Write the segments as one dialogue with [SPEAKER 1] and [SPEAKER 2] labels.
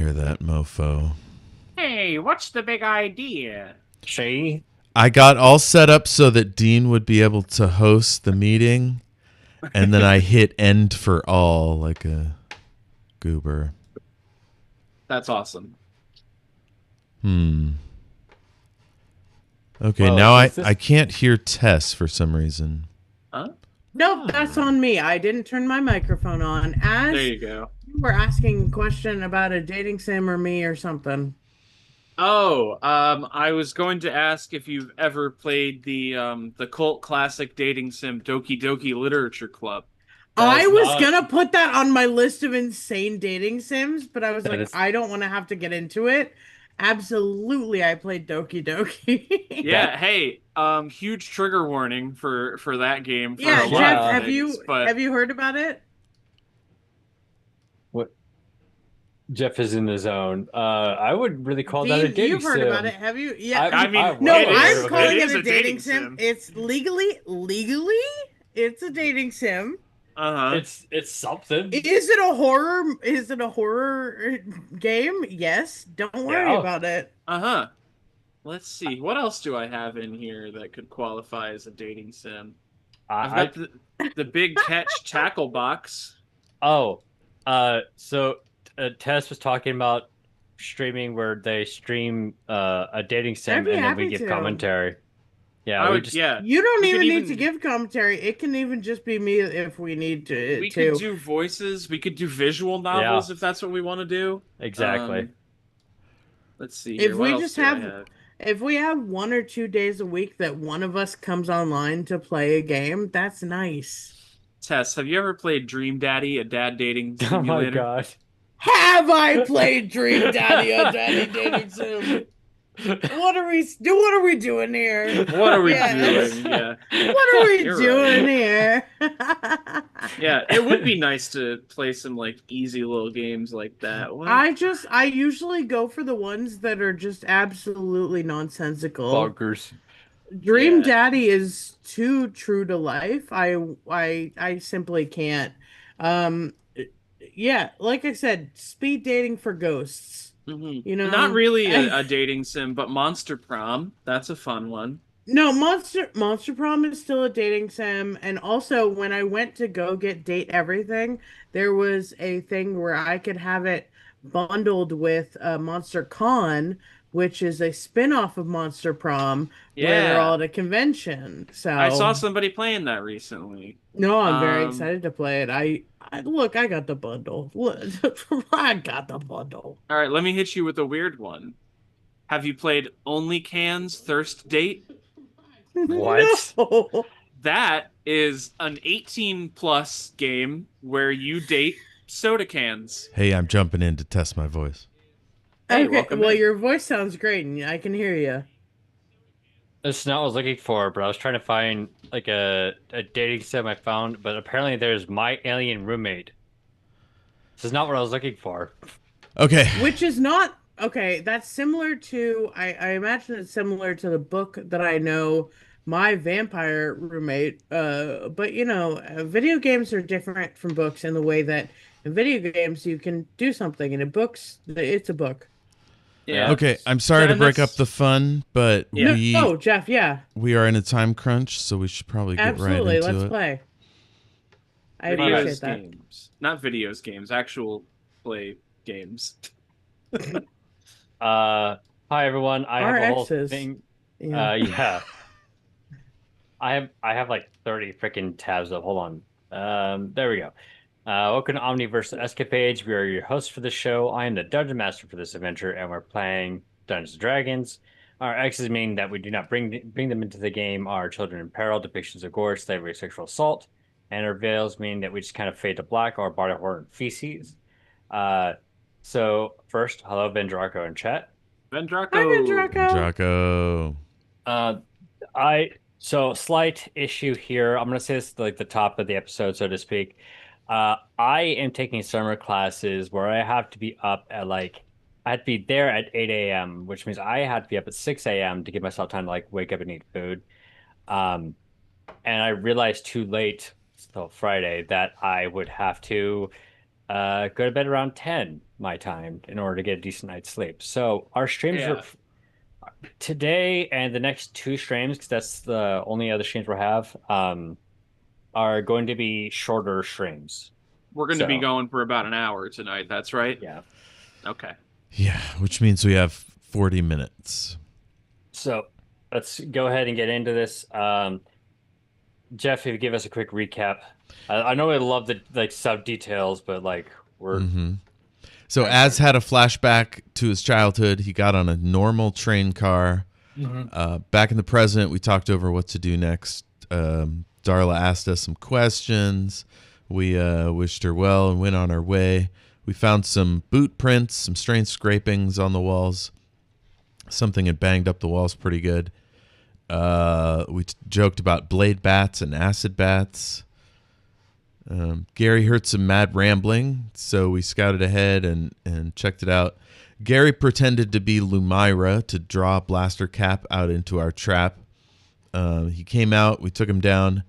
[SPEAKER 1] Hear that, mofo.
[SPEAKER 2] Hey, what's the big idea?
[SPEAKER 3] Shay.
[SPEAKER 1] I got all set up so that Dean would be able to host the meeting, and then I hit end for all like a goober.
[SPEAKER 2] That's awesome.
[SPEAKER 1] Okay,
[SPEAKER 3] Well,
[SPEAKER 1] now
[SPEAKER 3] is
[SPEAKER 1] I
[SPEAKER 3] this-
[SPEAKER 1] can't hear Tess for some reason.
[SPEAKER 2] Huh?
[SPEAKER 4] Nope, that's on me. I didn't turn my microphone on. As
[SPEAKER 2] There you go.
[SPEAKER 4] you were asking a question about a dating sim or me or something.
[SPEAKER 2] Oh, I was going to ask if you've ever played the cult classic dating sim Doki Doki Literature Club.
[SPEAKER 4] I
[SPEAKER 3] is
[SPEAKER 4] was
[SPEAKER 3] not-
[SPEAKER 4] gonna put that on my list of insane dating sims, but I was
[SPEAKER 3] That
[SPEAKER 4] like,
[SPEAKER 3] is-
[SPEAKER 4] I don't want to have to get into it. Absolutely, I played Doki Doki.
[SPEAKER 2] Yeah, hey, huge trigger warning for that game for
[SPEAKER 4] Yeah,
[SPEAKER 2] a lot
[SPEAKER 4] Jeff,
[SPEAKER 2] of
[SPEAKER 4] have
[SPEAKER 2] things,
[SPEAKER 4] you
[SPEAKER 2] but
[SPEAKER 4] have you heard about it?
[SPEAKER 3] What? Jeff is in the zone. I would really call that a
[SPEAKER 4] Dean,
[SPEAKER 3] dating
[SPEAKER 4] you've heard
[SPEAKER 3] sim.
[SPEAKER 4] about it, have you? Yeah.
[SPEAKER 2] I mean,
[SPEAKER 4] No,
[SPEAKER 2] it is-
[SPEAKER 4] I'm calling
[SPEAKER 2] it
[SPEAKER 4] it
[SPEAKER 2] is
[SPEAKER 4] a dating sim. It's legally, it's a dating sim.
[SPEAKER 2] uh-huh.
[SPEAKER 3] It's something.
[SPEAKER 4] Is it a horror? Is it a horror game? Yes. Don't worry
[SPEAKER 3] Yeah.
[SPEAKER 4] about it.
[SPEAKER 2] Uh-huh. Let's see. What else do I have in here that could qualify as a dating sim? I've
[SPEAKER 3] I,
[SPEAKER 2] got the big catch tackle box.
[SPEAKER 3] oh, so Tess was talking about streaming where they stream a dating sim
[SPEAKER 4] I'd be
[SPEAKER 3] and then we
[SPEAKER 4] happy
[SPEAKER 3] give
[SPEAKER 4] to.
[SPEAKER 3] commentary. Yeah,
[SPEAKER 2] I
[SPEAKER 3] we
[SPEAKER 2] would,
[SPEAKER 3] just
[SPEAKER 2] yeah.
[SPEAKER 4] You don't
[SPEAKER 2] We
[SPEAKER 4] even
[SPEAKER 2] could
[SPEAKER 4] need
[SPEAKER 2] even-
[SPEAKER 4] to give commentary. It can even just be me if we need to.
[SPEAKER 2] We could do voices. We could do visual novels if that's what we want to do.
[SPEAKER 3] exactly.
[SPEAKER 2] Let's see
[SPEAKER 4] If
[SPEAKER 2] here. What
[SPEAKER 4] we
[SPEAKER 2] else
[SPEAKER 4] just
[SPEAKER 2] do I
[SPEAKER 4] have- If we have 1 or 2 days a week that one of us comes online to play a game, that's nice.
[SPEAKER 2] Tess, have you ever played Dream Daddy, a dad dating
[SPEAKER 3] Oh
[SPEAKER 2] simulator?
[SPEAKER 3] my god.
[SPEAKER 4] Have I played Dream Daddy or Daddy Dating Sim? What are we doing here?
[SPEAKER 2] What are we
[SPEAKER 4] Yes.
[SPEAKER 2] doing? Yeah.
[SPEAKER 4] What are we
[SPEAKER 2] You're
[SPEAKER 4] doing
[SPEAKER 2] right.
[SPEAKER 4] here?
[SPEAKER 2] Yeah, it would be nice to play some like easy little games like that. What?
[SPEAKER 4] I usually go for the ones that are just absolutely nonsensical.
[SPEAKER 3] Bonkers.
[SPEAKER 4] Dream
[SPEAKER 2] Yeah.
[SPEAKER 4] Daddy is too true to life. I simply can't. Um yeah, like I said, speed dating for ghosts.
[SPEAKER 2] Mhm.
[SPEAKER 4] You know,
[SPEAKER 2] Not really a dating sim, but Monster Prom. That's a fun one.
[SPEAKER 4] No, Monster Prom is still a dating sim, and also when I went to go get Date Everything, there was a thing where I could have it bundled with Monster Con, which is a spin-off of Monster Prom, where they're
[SPEAKER 2] Yeah.
[SPEAKER 4] all at a convention. So
[SPEAKER 2] I saw somebody playing that recently.
[SPEAKER 4] no, I'm very
[SPEAKER 2] Um,
[SPEAKER 4] excited to play it. I look, I got the bundle. Look, I got the bundle.
[SPEAKER 2] All right, let me hit you with a weird one. Have you played Only Cans Thirst Date?
[SPEAKER 3] What?
[SPEAKER 4] No.
[SPEAKER 2] That is an 18 plus game where you date soda cans.
[SPEAKER 1] Hey, I'm jumping in to test my voice.
[SPEAKER 2] Hey,
[SPEAKER 4] Okay,
[SPEAKER 2] welcome
[SPEAKER 4] well,
[SPEAKER 2] in.
[SPEAKER 4] your voice sounds great, and I can hear you.
[SPEAKER 3] That's not what I was looking for, but I was trying to find like a dating sim I found, but apparently there's My Alien Roommate. This is not what I was looking for.
[SPEAKER 1] Okay.
[SPEAKER 4] Which is not okay. That's similar to I imagine it's similar to the book that I know, My Vampire Roommate. But video games are different from books in the way that in video games you can do something, and in books it's a book.
[SPEAKER 2] Yeah.
[SPEAKER 1] Okay, I'm sorry to
[SPEAKER 2] And
[SPEAKER 1] break
[SPEAKER 2] that's-
[SPEAKER 1] up the fun, but
[SPEAKER 2] Yeah.
[SPEAKER 4] No, Jeff, yeah,
[SPEAKER 1] we are in a time crunch, so we should probably get
[SPEAKER 4] absolutely.
[SPEAKER 1] right into
[SPEAKER 4] Let's
[SPEAKER 1] it.
[SPEAKER 4] play. I
[SPEAKER 2] Videos
[SPEAKER 4] appreciate that.
[SPEAKER 2] games. Not videos games, actual play games.
[SPEAKER 3] Hi everyone. I have a whole
[SPEAKER 4] RXs.
[SPEAKER 3] thing.
[SPEAKER 4] Yeah.
[SPEAKER 3] Yeah. I have like 30 freaking tabs up. Hold on. There we go. Welcome to Omniverse Escapades. We are your hosts for the show. I am the Dungeon Master for this adventure, and we're playing Dungeons and Dragons. Our X's mean that we do not bring them into the game. Our children in peril, depictions of gore, slavery, sexual assault, and our veils mean that we just kind of fade to black or body horror and feces. So first, hello Ben Draco in chat.
[SPEAKER 2] Vendraco.
[SPEAKER 4] Hi, Vendraco.
[SPEAKER 1] Draco.
[SPEAKER 3] So slight issue here. I'm gonna say this like the top of the episode, so to speak. I am taking summer classes where I have to be up at I have to be there at 8 a.m., which means I have to be up at 6 a.m. to give myself time to like wake up and eat food. And I realized too late, still Friday, that I would have to go to bed around 10, my time in order to get a decent night's sleep. So our streams
[SPEAKER 2] Yeah.
[SPEAKER 3] today and the next 2 streams, because that's the only other streams we'll have, are going to be shorter streams.
[SPEAKER 2] We're going to be
[SPEAKER 3] So,
[SPEAKER 2] going for about an hour tonight. That's right.
[SPEAKER 3] yeah.
[SPEAKER 2] Okay.
[SPEAKER 1] Yeah, which means we have 40 minutes.
[SPEAKER 3] So let's go ahead and get into this. Jeff, if you give us a quick recap. I know I love the like sub details, but like we're
[SPEAKER 1] So Az had a flashback to his childhood. He got on a normal train car. Back in the present, we talked over what to do next. Darla asked us some questions. We wished her well and went on our way. We found some boot prints, some strange scrapings on the walls. Something had banged up the walls pretty good. We joked about blade bats and acid bats. Gary heard some mad rambling, so we scouted ahead and checked it out. Gary pretended to be Lumira to draw Blaster Cap out into our trap. He came out, we took him down.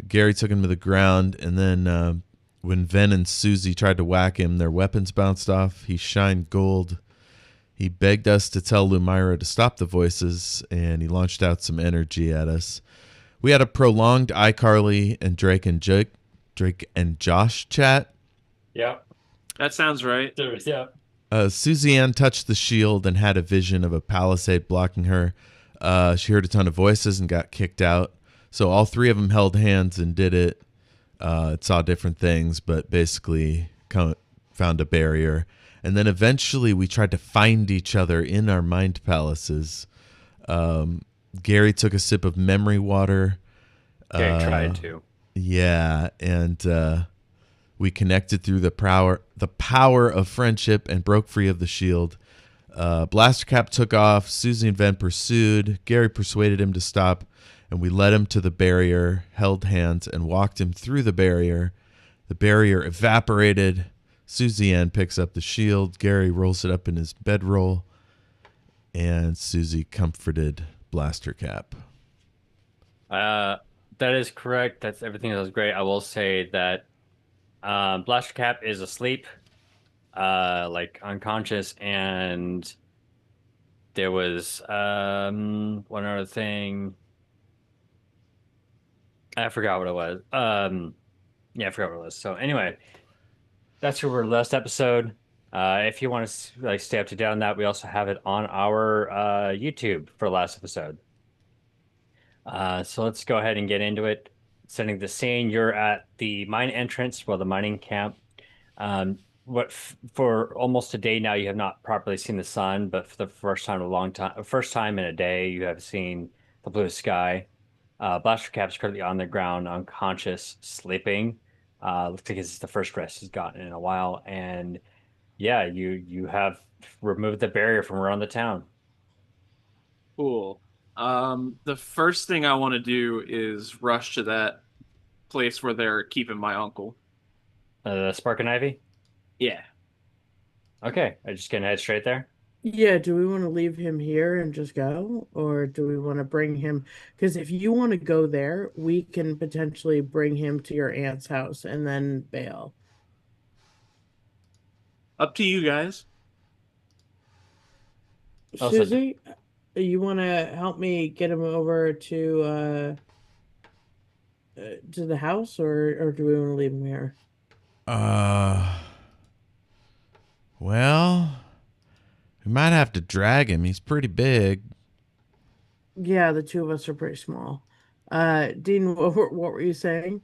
[SPEAKER 1] Gary took him to the ground, and then when Venn and Susie tried to whack him, their weapons bounced off. He shined gold. He begged us to tell Lumira to stop the voices, and he launched out some energy at us. We had a prolonged iCarly and Drake and Josh chat.
[SPEAKER 3] yeah.
[SPEAKER 2] That sounds right.
[SPEAKER 3] Yeah.
[SPEAKER 1] Susie Ann touched the shield and had a vision of a palisade blocking her. She heard a ton of voices and got kicked out. So all 3 of them held hands and did it. It saw different things, but basically found a barrier. And then eventually we tried to find each other in our mind palaces. Gary took a sip of memory water.
[SPEAKER 3] Gary tried to.
[SPEAKER 1] Yeah, and we connected through the power of friendship and broke free of the shield. Blaster Cap took off. Susie and Venn pursued. Gary persuaded him to stop, and we led him to the barrier, held hands, and walked him through the barrier. The barrier evaporated. Susie Ann picks up the shield. Gary rolls it up in his bedroll, and Susie comforted Blaster Cap.
[SPEAKER 3] That is correct. That's everything. That was great. I will say that Blaster Cap is asleep, like unconscious, and there was one other thing. I forgot what it was. Yeah, I forgot what it was. So anyway, that's our last episode. If you want to like stay up to date on that, we also have it on our YouTube for last episode. So let's go ahead and get into it. Setting the scene, you're at the mine entrance, well, the mining camp. For almost a day now, you have not properly seen the sun, but for the first time in a day, you have seen the blue sky. Blaster Cap's currently on the ground, unconscious, sleeping. Looks like it's the first rest he's gotten in a while, and yeah, you have removed the barrier from around the town.
[SPEAKER 2] Cool. The first thing I want to do is rush to that place where they're keeping my uncle.
[SPEAKER 3] The Spark and Ivy?
[SPEAKER 2] Yeah.
[SPEAKER 3] Okay, I just gonna head straight there.
[SPEAKER 4] Yeah, do we want to leave him here and just go? Or do we want to bring him? Because if you want to go there, we can potentially bring him to your aunt's house and then bail.
[SPEAKER 2] Up to you guys.
[SPEAKER 3] Also-
[SPEAKER 4] Susie, you want to help me get him over to the house, or do we want to leave him here?
[SPEAKER 1] Well, we might have to drag him. He's pretty big.
[SPEAKER 4] Yeah, the 2 of us are pretty small. Dean, what were you saying?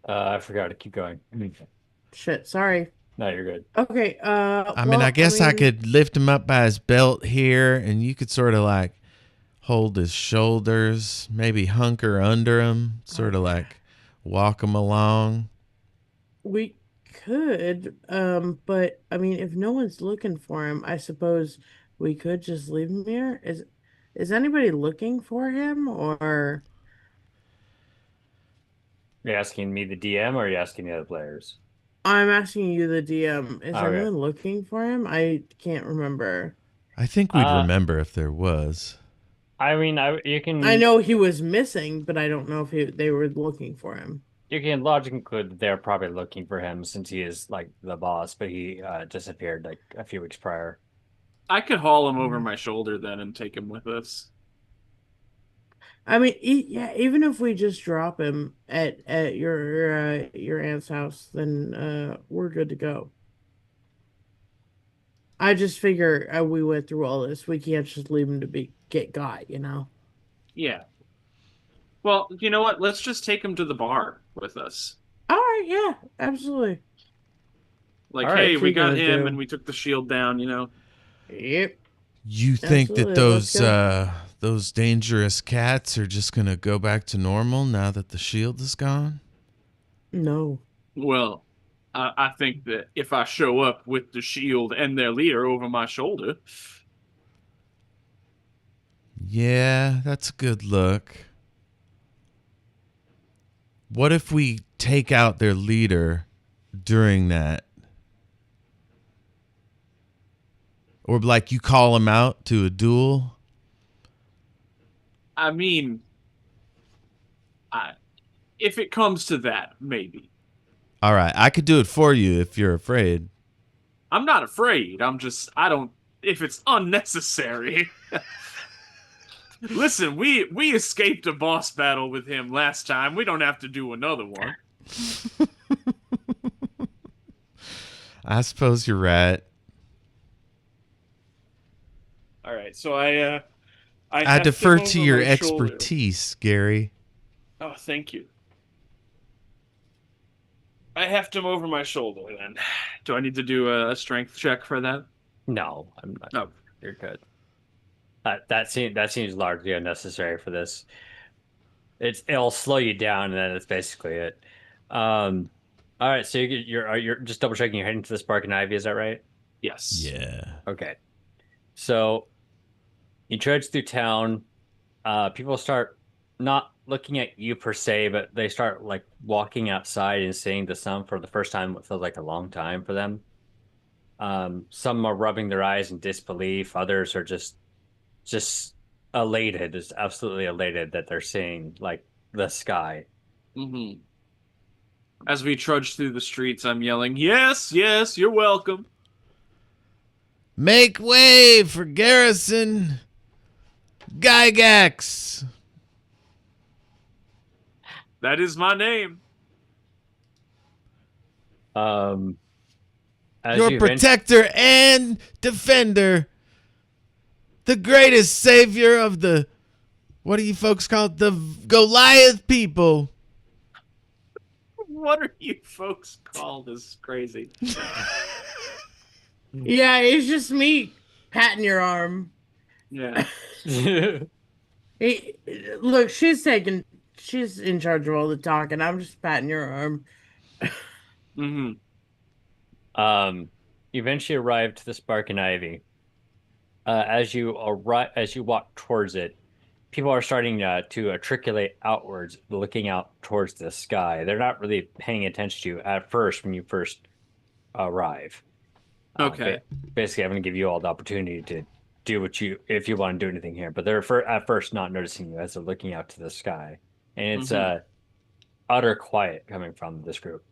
[SPEAKER 3] I forgot to keep going.
[SPEAKER 4] Shit, sorry.
[SPEAKER 3] No, you're good.
[SPEAKER 4] Okay,
[SPEAKER 1] I mean, I guess I could lift him up by his belt here, and you could sort of like hold his shoulders, maybe hunker under him, sort of like walk him along.
[SPEAKER 4] We could, but I mean, if no one's looking for him, I suppose we could just leave him here. Is anybody looking for him, or
[SPEAKER 3] Are you asking me, the DM, or are you asking the other players?
[SPEAKER 4] I'm asking you, the DM? Is
[SPEAKER 3] Okay.
[SPEAKER 4] anyone looking for him? I can't remember.
[SPEAKER 1] I think we'd remember if there was.
[SPEAKER 3] I mean, you can.
[SPEAKER 4] I know he was missing, but I don't know if they were looking for him.
[SPEAKER 3] You can logically conclude that they're probably looking for him since he is like the boss, but he disappeared like a few weeks prior.
[SPEAKER 2] I could haul him over my shoulder then and take him with us.
[SPEAKER 4] I mean, yeah, even if we just drop him at your aunt's house, then we're good to go. I just figure we went through all this. We can't just leave him to get got, you know?
[SPEAKER 2] Yeah. Well, you know what? Let's just take him to the bar with us.
[SPEAKER 4] All right, yeah, absolutely.
[SPEAKER 2] Like,
[SPEAKER 3] All right,
[SPEAKER 2] hey, we got
[SPEAKER 4] gonna
[SPEAKER 2] him
[SPEAKER 4] do?
[SPEAKER 2] and we took the shield down, you know?
[SPEAKER 4] Yep.
[SPEAKER 1] You think that
[SPEAKER 4] Absolutely, let's
[SPEAKER 1] those dangerous cats are just gonna go back to normal now that the shield is gone?
[SPEAKER 4] No.
[SPEAKER 2] Well, I think that if I show up with the shield and their leader over my shoulder,
[SPEAKER 1] Yeah, that's a good look. What if we take out their leader during that? Or like you call him out to a duel?
[SPEAKER 2] I mean, if it comes to that, maybe.
[SPEAKER 1] All right, I could do it for you if you're afraid.
[SPEAKER 2] I'm not afraid. I don't, if it's unnecessary. Listen, we escaped a boss battle with him last time. We don't have to do another one.
[SPEAKER 1] I suppose you're right.
[SPEAKER 2] All right, so I
[SPEAKER 1] I
[SPEAKER 2] heft
[SPEAKER 1] defer
[SPEAKER 2] him
[SPEAKER 1] to
[SPEAKER 2] over
[SPEAKER 1] your
[SPEAKER 2] my shoulder.
[SPEAKER 1] expertise, Gary.
[SPEAKER 2] Oh, thank you. I heft him over my shoulder then. Do I need to do a strength check for that?
[SPEAKER 3] No, I'm not.
[SPEAKER 2] No.
[SPEAKER 3] You're good. That seems largely unnecessary for this. It'll slow you down, and then that's basically it. All right, so you're just double checking. You're heading to the Spark and Ivy, is that right?
[SPEAKER 2] Yes.
[SPEAKER 1] Yeah.
[SPEAKER 3] Okay. So you trudge through town. People start not looking at you per se, but they start like walking outside and seeing the sun for the first time. What feels like a long time for them. Some are rubbing their eyes in disbelief. Others are just elated, just absolutely elated that they're seeing like the sky.
[SPEAKER 2] Mm-hmm. As we trudge through the streets, I'm yelling, "Yes, yes, you're welcome."
[SPEAKER 1] Make way for Garrison Gygax.
[SPEAKER 2] That is my name.
[SPEAKER 3] As
[SPEAKER 1] Your
[SPEAKER 3] you
[SPEAKER 1] protector and defender. The greatest savior of the, what do you folks call it? The Goliath people.
[SPEAKER 2] What are you folks call this crazy?
[SPEAKER 4] Yeah, it's just me patting your arm.
[SPEAKER 2] Yeah.
[SPEAKER 4] Look, she's in charge of all the talking. I'm just patting your arm.
[SPEAKER 2] Mm-hmm.
[SPEAKER 3] You eventually arrive to the Spark and Ivy. As you walk towards it, people are starting to triculate outwards, looking out towards the sky. They're not really paying attention to you at first when you first arrive.
[SPEAKER 2] Okay.
[SPEAKER 3] Basically, I'm going to give you all the opportunity to do if you want to do anything here. But they're at first not noticing you as they're looking out to the sky, and it's utter quiet coming from this group.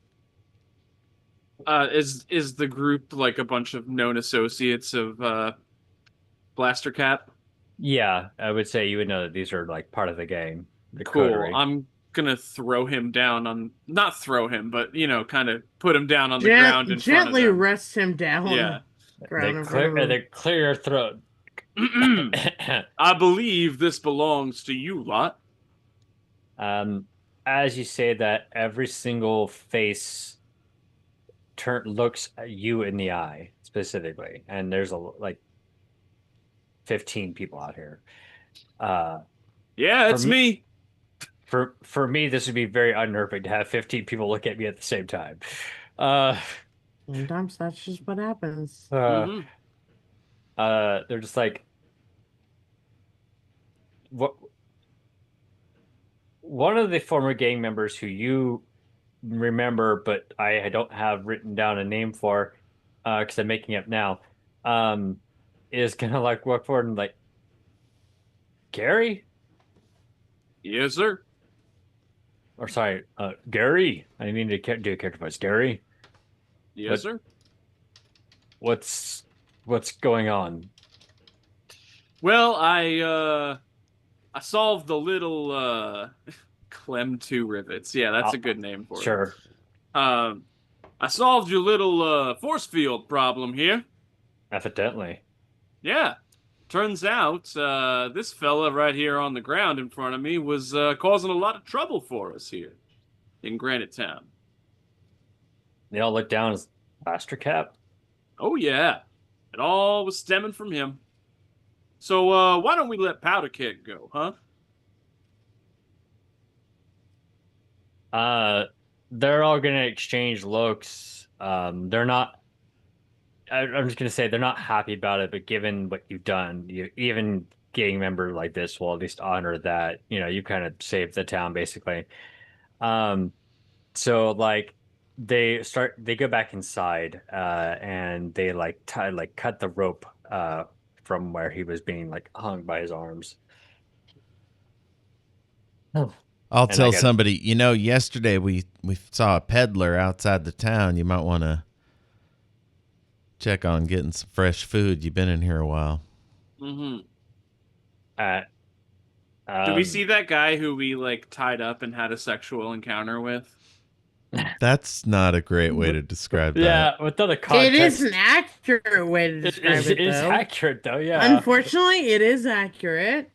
[SPEAKER 2] Is the group like a bunch of known associates of Blaster Cat?
[SPEAKER 3] Yeah, I would say you would know that these are like part of the game. The
[SPEAKER 2] Cool.
[SPEAKER 3] coterie.
[SPEAKER 2] I'm gonna throw him down on, not throw him, but kind of put him down on the ground in front of
[SPEAKER 4] Gently
[SPEAKER 2] them.
[SPEAKER 4] rest him down.
[SPEAKER 2] Yeah.
[SPEAKER 3] They clear your throat.
[SPEAKER 2] I believe this belongs to you lot.
[SPEAKER 3] As you say that, every single face looks at you in the eye specifically, and there's like 15 people out here.
[SPEAKER 2] Yeah, it's me.
[SPEAKER 3] For me, this would be very unnerving to have 15 people look at me at the same time.
[SPEAKER 4] Sometimes that's just what happens.
[SPEAKER 2] Mm-hmm.
[SPEAKER 3] They're just like, what? One of the former gang members who you remember, but I don't have written down a name for, because I'm making up now, is gonna like walk forward and like, Gary?
[SPEAKER 2] Yes, sir.
[SPEAKER 3] or sorry, Gary. I didn't mean to do a character voice. Gary,
[SPEAKER 2] Yes,
[SPEAKER 3] But-
[SPEAKER 2] sir.
[SPEAKER 3] what's going on?
[SPEAKER 2] Well, I solved the little Clem 2 rivets. Yeah, that's a good name for it.
[SPEAKER 3] Sure.
[SPEAKER 2] I solved your little force field problem here.
[SPEAKER 3] Evidently.
[SPEAKER 2] Yeah. Turns out this fella right here on the ground in front of me was causing a lot of trouble for us here in Granite Town.
[SPEAKER 3] They all look down as Blaster Cap.
[SPEAKER 2] Oh, yeah. It all was stemming from him. So why don't we let Powderkeg go, huh?
[SPEAKER 3] They're all gonna exchange looks. They're not. I'm just gonna say they're not happy about it, but given what you've done, you even gang member like this will at least honor that. You kind of saved the town basically. Um, so like they go back inside, and they cut the rope from where he was being like hung by his arms.
[SPEAKER 1] I'll
[SPEAKER 3] And
[SPEAKER 1] tell
[SPEAKER 3] I got-
[SPEAKER 1] somebody, yesterday we saw a peddler outside the town. You might want to check on getting some fresh food. You've been in here a while.
[SPEAKER 2] Mm-hmm. Did we
[SPEAKER 3] Um,
[SPEAKER 2] see that guy who we tied up and had a sexual encounter with?
[SPEAKER 1] That's not a great way to describe that.
[SPEAKER 3] Yeah, without the context,
[SPEAKER 4] It is an accurate way to describe it,
[SPEAKER 3] it is
[SPEAKER 4] though.
[SPEAKER 3] accurate though. Yeah,
[SPEAKER 4] Unfortunately, it is accurate.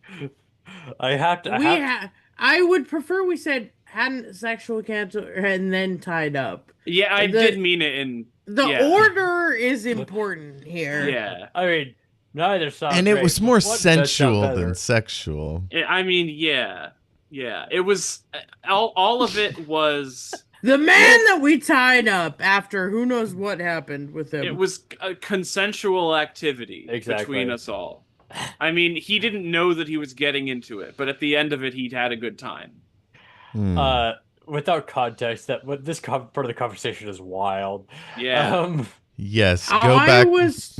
[SPEAKER 4] I would prefer we said hadn't a sexual encounter and then tied up.
[SPEAKER 2] Yeah, I
[SPEAKER 4] The-
[SPEAKER 2] did mean it in...
[SPEAKER 4] The
[SPEAKER 2] yeah.
[SPEAKER 4] order is important here.
[SPEAKER 2] Yeah.
[SPEAKER 3] I mean, neither sounds.
[SPEAKER 1] And it
[SPEAKER 3] great,
[SPEAKER 1] was
[SPEAKER 3] but
[SPEAKER 1] more
[SPEAKER 3] one does sound
[SPEAKER 1] sensual
[SPEAKER 3] better.
[SPEAKER 1] than sexual.
[SPEAKER 2] I mean, yeah. Yeah. It was... All of it was...
[SPEAKER 4] The man that we tied up after who knows what happened with him.
[SPEAKER 2] It was a consensual activity
[SPEAKER 3] Exactly.
[SPEAKER 2] between us all. I mean, he didn't know that he was getting into it, but at the end of it, he'd had a good time.
[SPEAKER 3] Without context, this part of the conversation is wild.
[SPEAKER 2] Yeah.
[SPEAKER 1] Yes, go
[SPEAKER 4] I
[SPEAKER 1] back.
[SPEAKER 4] was-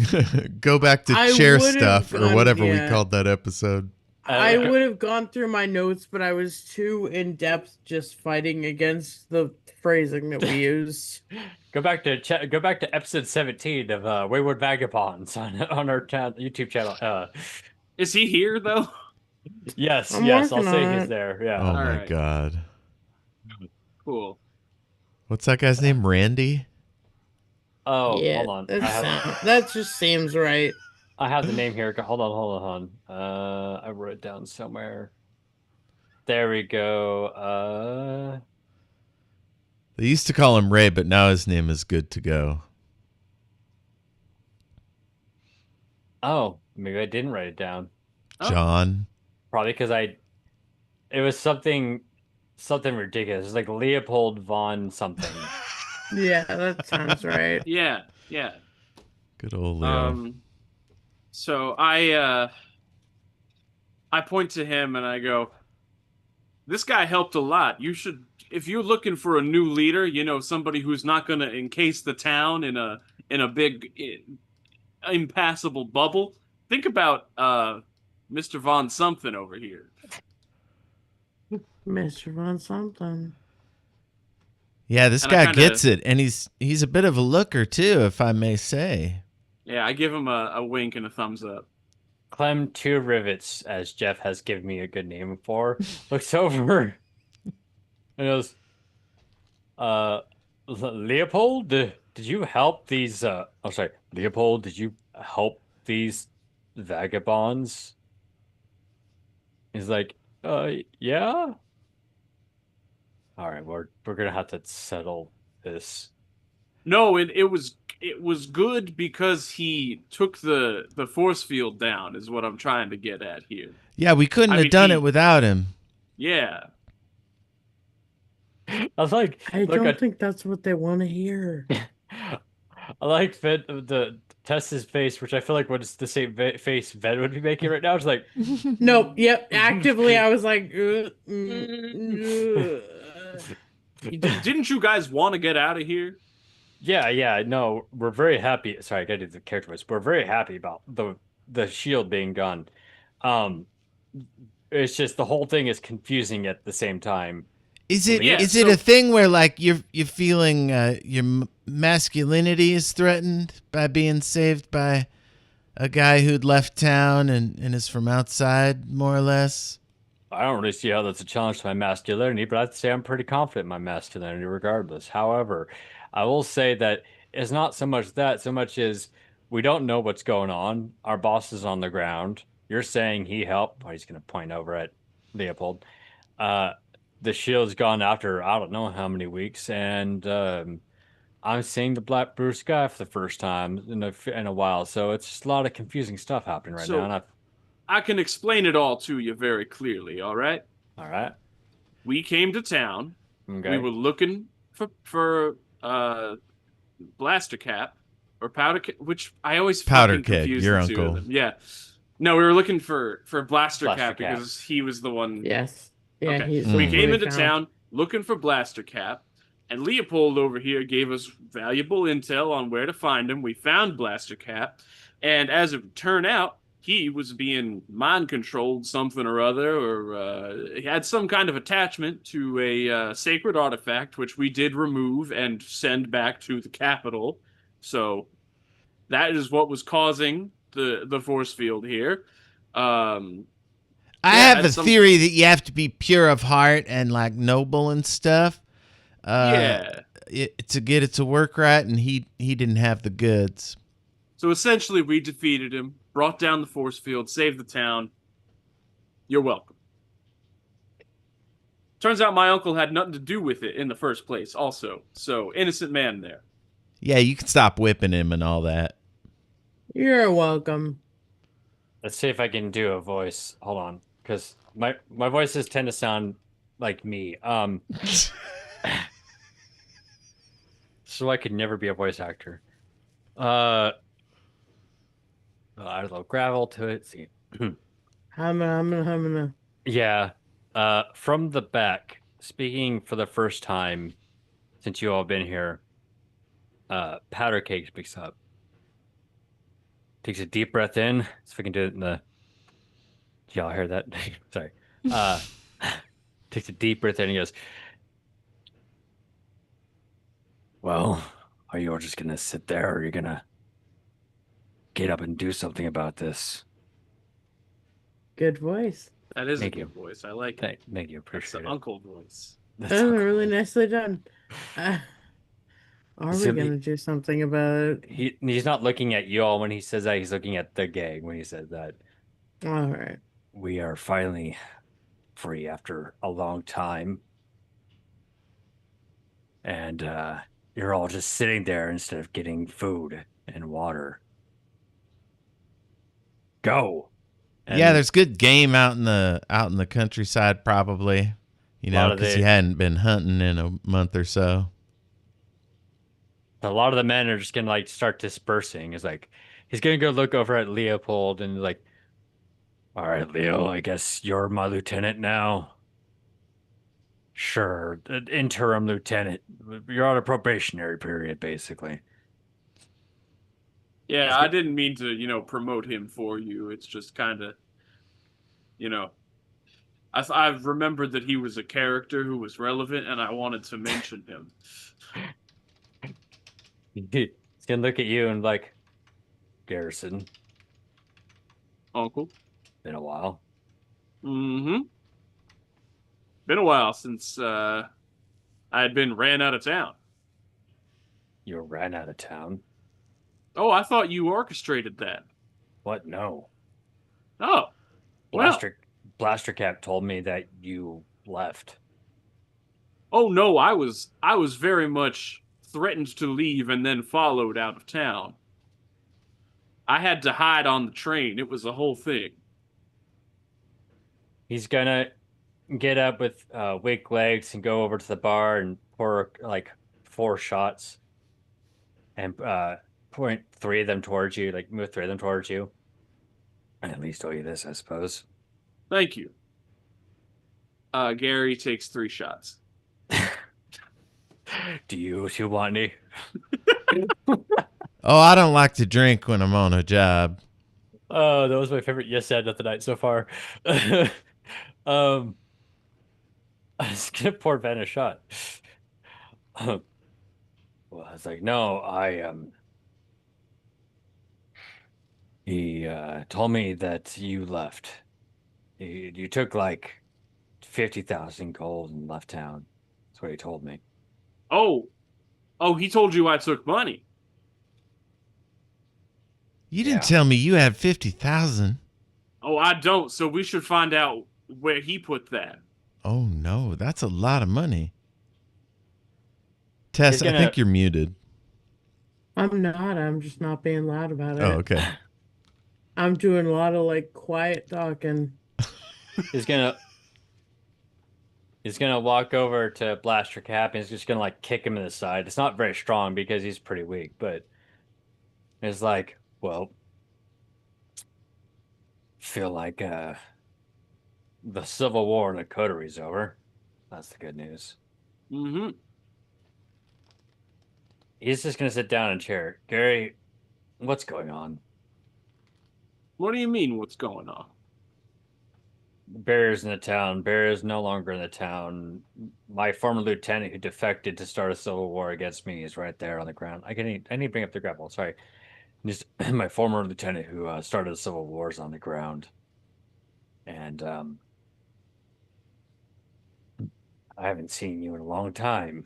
[SPEAKER 1] Go back to
[SPEAKER 4] I
[SPEAKER 1] chair
[SPEAKER 4] would've
[SPEAKER 1] stuff or
[SPEAKER 4] gone-
[SPEAKER 1] whatever we
[SPEAKER 4] yeah.
[SPEAKER 1] called that episode.
[SPEAKER 4] I would have gone through my notes, but I was too in depth just fighting against the phrasing that we used.
[SPEAKER 3] Go back to episode 17 of Wayward Vagabonds on our YouTube channel.
[SPEAKER 2] Is he here, though?
[SPEAKER 3] Yes,
[SPEAKER 4] I'm
[SPEAKER 3] yes, I'll
[SPEAKER 4] working
[SPEAKER 3] say
[SPEAKER 4] on
[SPEAKER 3] he's
[SPEAKER 4] it.
[SPEAKER 3] there. Yeah.
[SPEAKER 1] Oh my
[SPEAKER 2] right.
[SPEAKER 1] god.
[SPEAKER 2] Cool.
[SPEAKER 1] What's that guy's name? Randy?
[SPEAKER 3] Oh,
[SPEAKER 4] yeah,
[SPEAKER 3] hold on.
[SPEAKER 4] that just seems right.
[SPEAKER 3] I have the name here. Hold on. I wrote it down somewhere. There we go.
[SPEAKER 1] They used to call him Ray, but now his name is Good to Go.
[SPEAKER 3] Oh, maybe I didn't write it down.
[SPEAKER 2] Oh.
[SPEAKER 1] John.
[SPEAKER 3] Probably because it was something ridiculous. It's like Leopold von something.
[SPEAKER 4] Yeah, that sounds right.
[SPEAKER 2] Yeah, yeah.
[SPEAKER 1] Good old Leo.
[SPEAKER 2] So I point to him and I go, this guy helped a lot. You should, if you're looking for a new leader, somebody who's not going to encase the town in a big impassable bubble, think about Mr. Von something over here.
[SPEAKER 4] Mr. Von something.
[SPEAKER 1] Yeah, this
[SPEAKER 2] and I
[SPEAKER 1] guy
[SPEAKER 2] kinda-
[SPEAKER 1] gets it, and he's a bit of a looker too, if I may say.
[SPEAKER 2] Yeah, I give him a wink and a thumbs up.
[SPEAKER 3] Clem 2 Rivets, as Jeff has given me a good name for, looks over and goes, Leopold, did you help these, Leopold, did you help these vagabonds? He's like, yeah? All right, we're gonna have to settle this.
[SPEAKER 2] No, it was good because he took the force field down, is what I'm trying to get at here.
[SPEAKER 1] Yeah, we couldn't
[SPEAKER 2] I
[SPEAKER 1] have
[SPEAKER 2] mean,
[SPEAKER 1] done
[SPEAKER 2] he-
[SPEAKER 1] it without him.
[SPEAKER 2] Yeah.
[SPEAKER 3] I was like,
[SPEAKER 4] I don't think that's what they want to hear.
[SPEAKER 3] I like the Tess's face, which I feel like was the same face Venn would be making right now. It's like,
[SPEAKER 4] Nope. Yep. Actively, I was like,
[SPEAKER 2] Didn't you guys want to get out of here?
[SPEAKER 3] yeah, no, we're very happy. Sorry, I gotta do the character voice. We're very happy about the shield being gone. It's just the whole thing is confusing at the same time.
[SPEAKER 1] Is it
[SPEAKER 2] Yeah,
[SPEAKER 1] is it a thing where like you're feeling your masculinity is threatened by being saved by a guy who'd left town and is from outside, more or less?
[SPEAKER 3] I don't really see how that's a challenge to my masculinity, but I'd say I'm pretty confident in my masculinity regardless. However, I will say that it's not so much that, so much as we don't know what's going on. Our boss is on the ground. You're saying he helped. Oh, he's going to point over at Leopold. Uh, the shield's gone after I don't know how many weeks, and I'm seeing the black blue sky for the first time in a while. So it's just a lot of confusing stuff happening right now. And
[SPEAKER 2] I can explain it all to you very clearly, all right?
[SPEAKER 3] all right.
[SPEAKER 2] We came to town.
[SPEAKER 3] Okay.
[SPEAKER 2] We were looking for blaster cap or powder cap, which I always fucking
[SPEAKER 1] Powderkeg,
[SPEAKER 2] confuse
[SPEAKER 1] your
[SPEAKER 2] the two of
[SPEAKER 1] uncle.
[SPEAKER 2] them. Yeah. No, we were looking for blaster
[SPEAKER 3] Blaster
[SPEAKER 2] cap
[SPEAKER 3] cap.
[SPEAKER 2] because he was the one.
[SPEAKER 4] Yes. Yeah,
[SPEAKER 2] Okay.
[SPEAKER 4] he's
[SPEAKER 2] So we
[SPEAKER 4] the
[SPEAKER 2] came
[SPEAKER 4] one
[SPEAKER 2] into
[SPEAKER 4] found.
[SPEAKER 2] town looking for blaster cap, and Leopold over here gave us valuable intel on where to find him. We found blaster cap, and as it turned out, he was being mind controlled something or other, or he had some kind of attachment to a sacred artifact, which we did remove and send back to the capital. So that is what was causing the force field here.
[SPEAKER 1] I
[SPEAKER 2] Yeah,
[SPEAKER 1] have a theory that you have to be pure of heart and like noble and stuff.
[SPEAKER 2] Yeah.
[SPEAKER 1] To get it to work right, and he didn't have the goods.
[SPEAKER 2] So essentially, we defeated him, brought down the force field, saved the town. You're welcome. Turns out my uncle had nothing to do with it in the first place, also. So, innocent man there.
[SPEAKER 1] Yeah, you can stop whipping him and all that.
[SPEAKER 4] You're welcome.
[SPEAKER 3] Let's see if I can do a voice. Hold on, because my voices tend to sound like me. So I could never be a voice actor. Add a little gravel to it. See.
[SPEAKER 4] I'm
[SPEAKER 3] Yeah. From the back, speaking for the first time since you all been here, Powderkeg speaks up. Takes a deep breath in. So if I can do it in the. Y'all hear that? Sorry. Takes a deep breath in and he goes, well, are you all just going to sit there or are you going to get up and do something about this?
[SPEAKER 4] good voice.
[SPEAKER 2] That is
[SPEAKER 3] Thank
[SPEAKER 2] a
[SPEAKER 3] you.
[SPEAKER 2] good voice. I like it.
[SPEAKER 3] Thank you.
[SPEAKER 2] That's
[SPEAKER 3] Appreciate
[SPEAKER 2] the
[SPEAKER 3] it.
[SPEAKER 2] uncle voice.
[SPEAKER 3] That's
[SPEAKER 4] Oh,
[SPEAKER 3] so
[SPEAKER 4] really
[SPEAKER 3] cool.
[SPEAKER 4] nicely done. Are we
[SPEAKER 3] So
[SPEAKER 4] gonna do something about it?
[SPEAKER 3] He's not looking at you all when he says that. He's looking at the gang when he says that.
[SPEAKER 4] All right.
[SPEAKER 3] We are finally free after a long time. And you're all just sitting there instead of getting food and water. Go.
[SPEAKER 1] Yeah,
[SPEAKER 3] And
[SPEAKER 1] there's good game out in the countryside, probably. You know, because you hadn't been hunting in a month or so.
[SPEAKER 3] a lot of the men are just gonna like start dispersing. It's like he's gonna go look over at Leopold and like, all right, Leo, I guess you're my lieutenant now. Sure, interim lieutenant. You're on a probationary period, basically.
[SPEAKER 2] Yeah, I didn't mean to, promote him for you. It's just kind of, I've remembered that he was a character who was relevant, and I wanted to mention him.
[SPEAKER 3] He's gonna look at you and like, Garrison,
[SPEAKER 2] Uncle?
[SPEAKER 3] been a while.
[SPEAKER 2] Mm-hmm. Been a while since I had been ran out of town.
[SPEAKER 3] You ran out of town.
[SPEAKER 2] Oh, I thought you orchestrated that.
[SPEAKER 3] What? No.
[SPEAKER 2] Oh, well.
[SPEAKER 3] Blaster Cap told me that you left.
[SPEAKER 2] Oh no, I was very much threatened to leave and then followed out of town. I had to hide on the train. It was a whole thing.
[SPEAKER 3] He's gonna get up with weak legs and go over to the bar and pour like 4 shots and point 3 of them towards you, like move 3 of them towards you. And at least owe you this, I suppose.
[SPEAKER 2] Thank you. Gary takes 3 shots.
[SPEAKER 3] Do you 2 want any?
[SPEAKER 1] Oh, I don't like to drink when I'm on a job.
[SPEAKER 3] Oh, that was my favorite yes and of the night so far. I was gonna pour Venn a shot. Well, I was like, no, he told me that you left. You took like 50,000 gold and left town. That's what he told me.
[SPEAKER 2] Oh, oh, he told you I took money.
[SPEAKER 1] You didn't
[SPEAKER 3] Yeah.
[SPEAKER 1] tell me you had 50,000.
[SPEAKER 2] Oh, I don't. So we should find out where he put that.
[SPEAKER 1] Oh no, that's a lot of money. Tess,
[SPEAKER 3] He's
[SPEAKER 1] I think you're muted.
[SPEAKER 4] I'm not. I'm just not being loud about it.
[SPEAKER 1] Oh, okay.
[SPEAKER 4] I'm doing a lot of like quiet talking.
[SPEAKER 3] He's gonna walk over to Blaster Cap and he's just gonna like kick him in the side. It's not very strong because he's pretty weak, but it's like, well, feel like the Civil War in the coteries over. That's the good news.
[SPEAKER 2] Mm-hmm.
[SPEAKER 3] He's just gonna sit down in a chair. Gary, what's going on?
[SPEAKER 2] What do you mean, what's going on?
[SPEAKER 3] Barrier's in the town. Barrier's no longer in the town. My former lieutenant who defected to start a civil war against me is right there on the ground. I need to bring up the grapple. Sorry. Just my former lieutenant who started the civil wars on the ground. And I haven't seen you in a long time.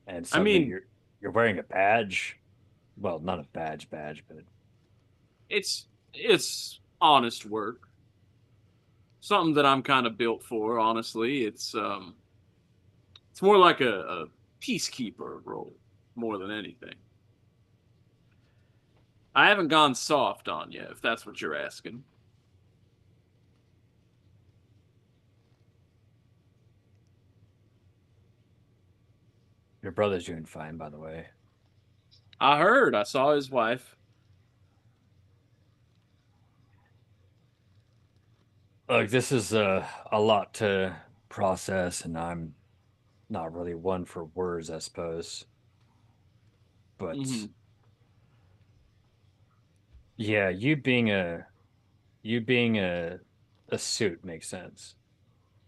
[SPEAKER 3] And
[SPEAKER 2] I mean,
[SPEAKER 3] you're wearing a badge. Well, not a badge, but
[SPEAKER 2] it's honest work. Something that I'm kind of built for, honestly. It's more like a peacekeeper role more than anything. I haven't gone soft on you, if that's what you're asking.
[SPEAKER 3] your brother's doing fine, by the way.
[SPEAKER 2] I heard. I saw his wife.
[SPEAKER 3] Look, this is a lot to process, and I'm not really one for words, I suppose. But yeah, you being a suit makes sense.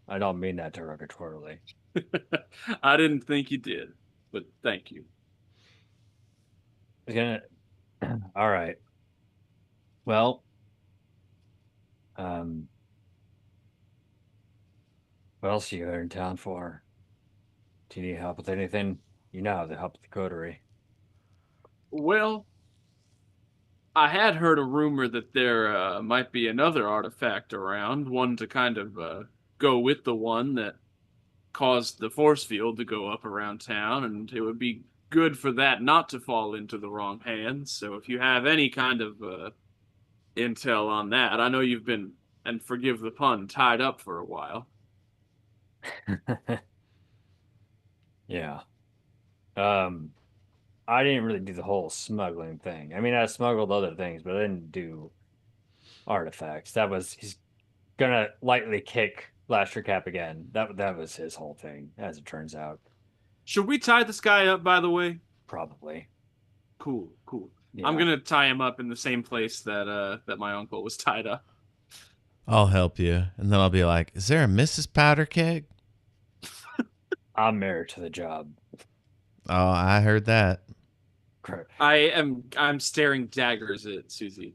[SPEAKER 3] I don't mean that derogatorily.
[SPEAKER 2] I didn't think you did, but thank you.
[SPEAKER 3] All right. Well, what else are you here in town for? Do you need help with anything? You know how to help with the coterie.
[SPEAKER 2] Well, I had heard a rumor that there might be another artifact around, one to kind of go with the one that caused the force field to go up around town, and it would be good for that not to fall into the wrong hands. So if you have any kind of intel on that, I know you've been, and forgive the pun, tied up for a while.
[SPEAKER 3] Yeah. I didn't really do the whole smuggling thing. I mean, I smuggled other things, but I didn't do artifacts. He's gonna lightly kick Blaster Cap again. That was his whole thing, as it turns out.
[SPEAKER 2] Should we tie this guy up, by the way?
[SPEAKER 3] Probably.
[SPEAKER 2] Cool.
[SPEAKER 3] Yeah.
[SPEAKER 2] I'm gonna tie him up in the same place that that my uncle was tied up.
[SPEAKER 1] I'll help you. And then I'll be like, is there a Mrs. Powderkeg?
[SPEAKER 3] I'm married to the job.
[SPEAKER 1] Oh, I heard that.
[SPEAKER 2] I'm staring daggers at Susie.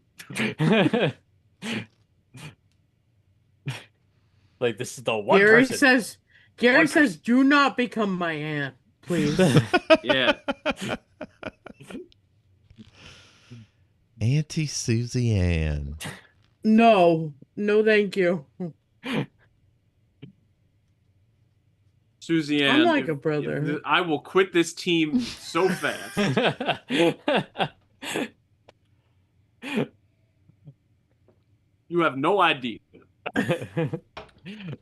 [SPEAKER 3] Like, this is the one
[SPEAKER 4] Gary
[SPEAKER 3] person.
[SPEAKER 4] says, do not become my aunt, please.
[SPEAKER 2] Yeah.
[SPEAKER 1] Auntie Susie Ann.
[SPEAKER 4] No, thank you.
[SPEAKER 2] Susie Ann,
[SPEAKER 4] I'm like a brother.
[SPEAKER 2] I will quit this team so fast. You have no idea.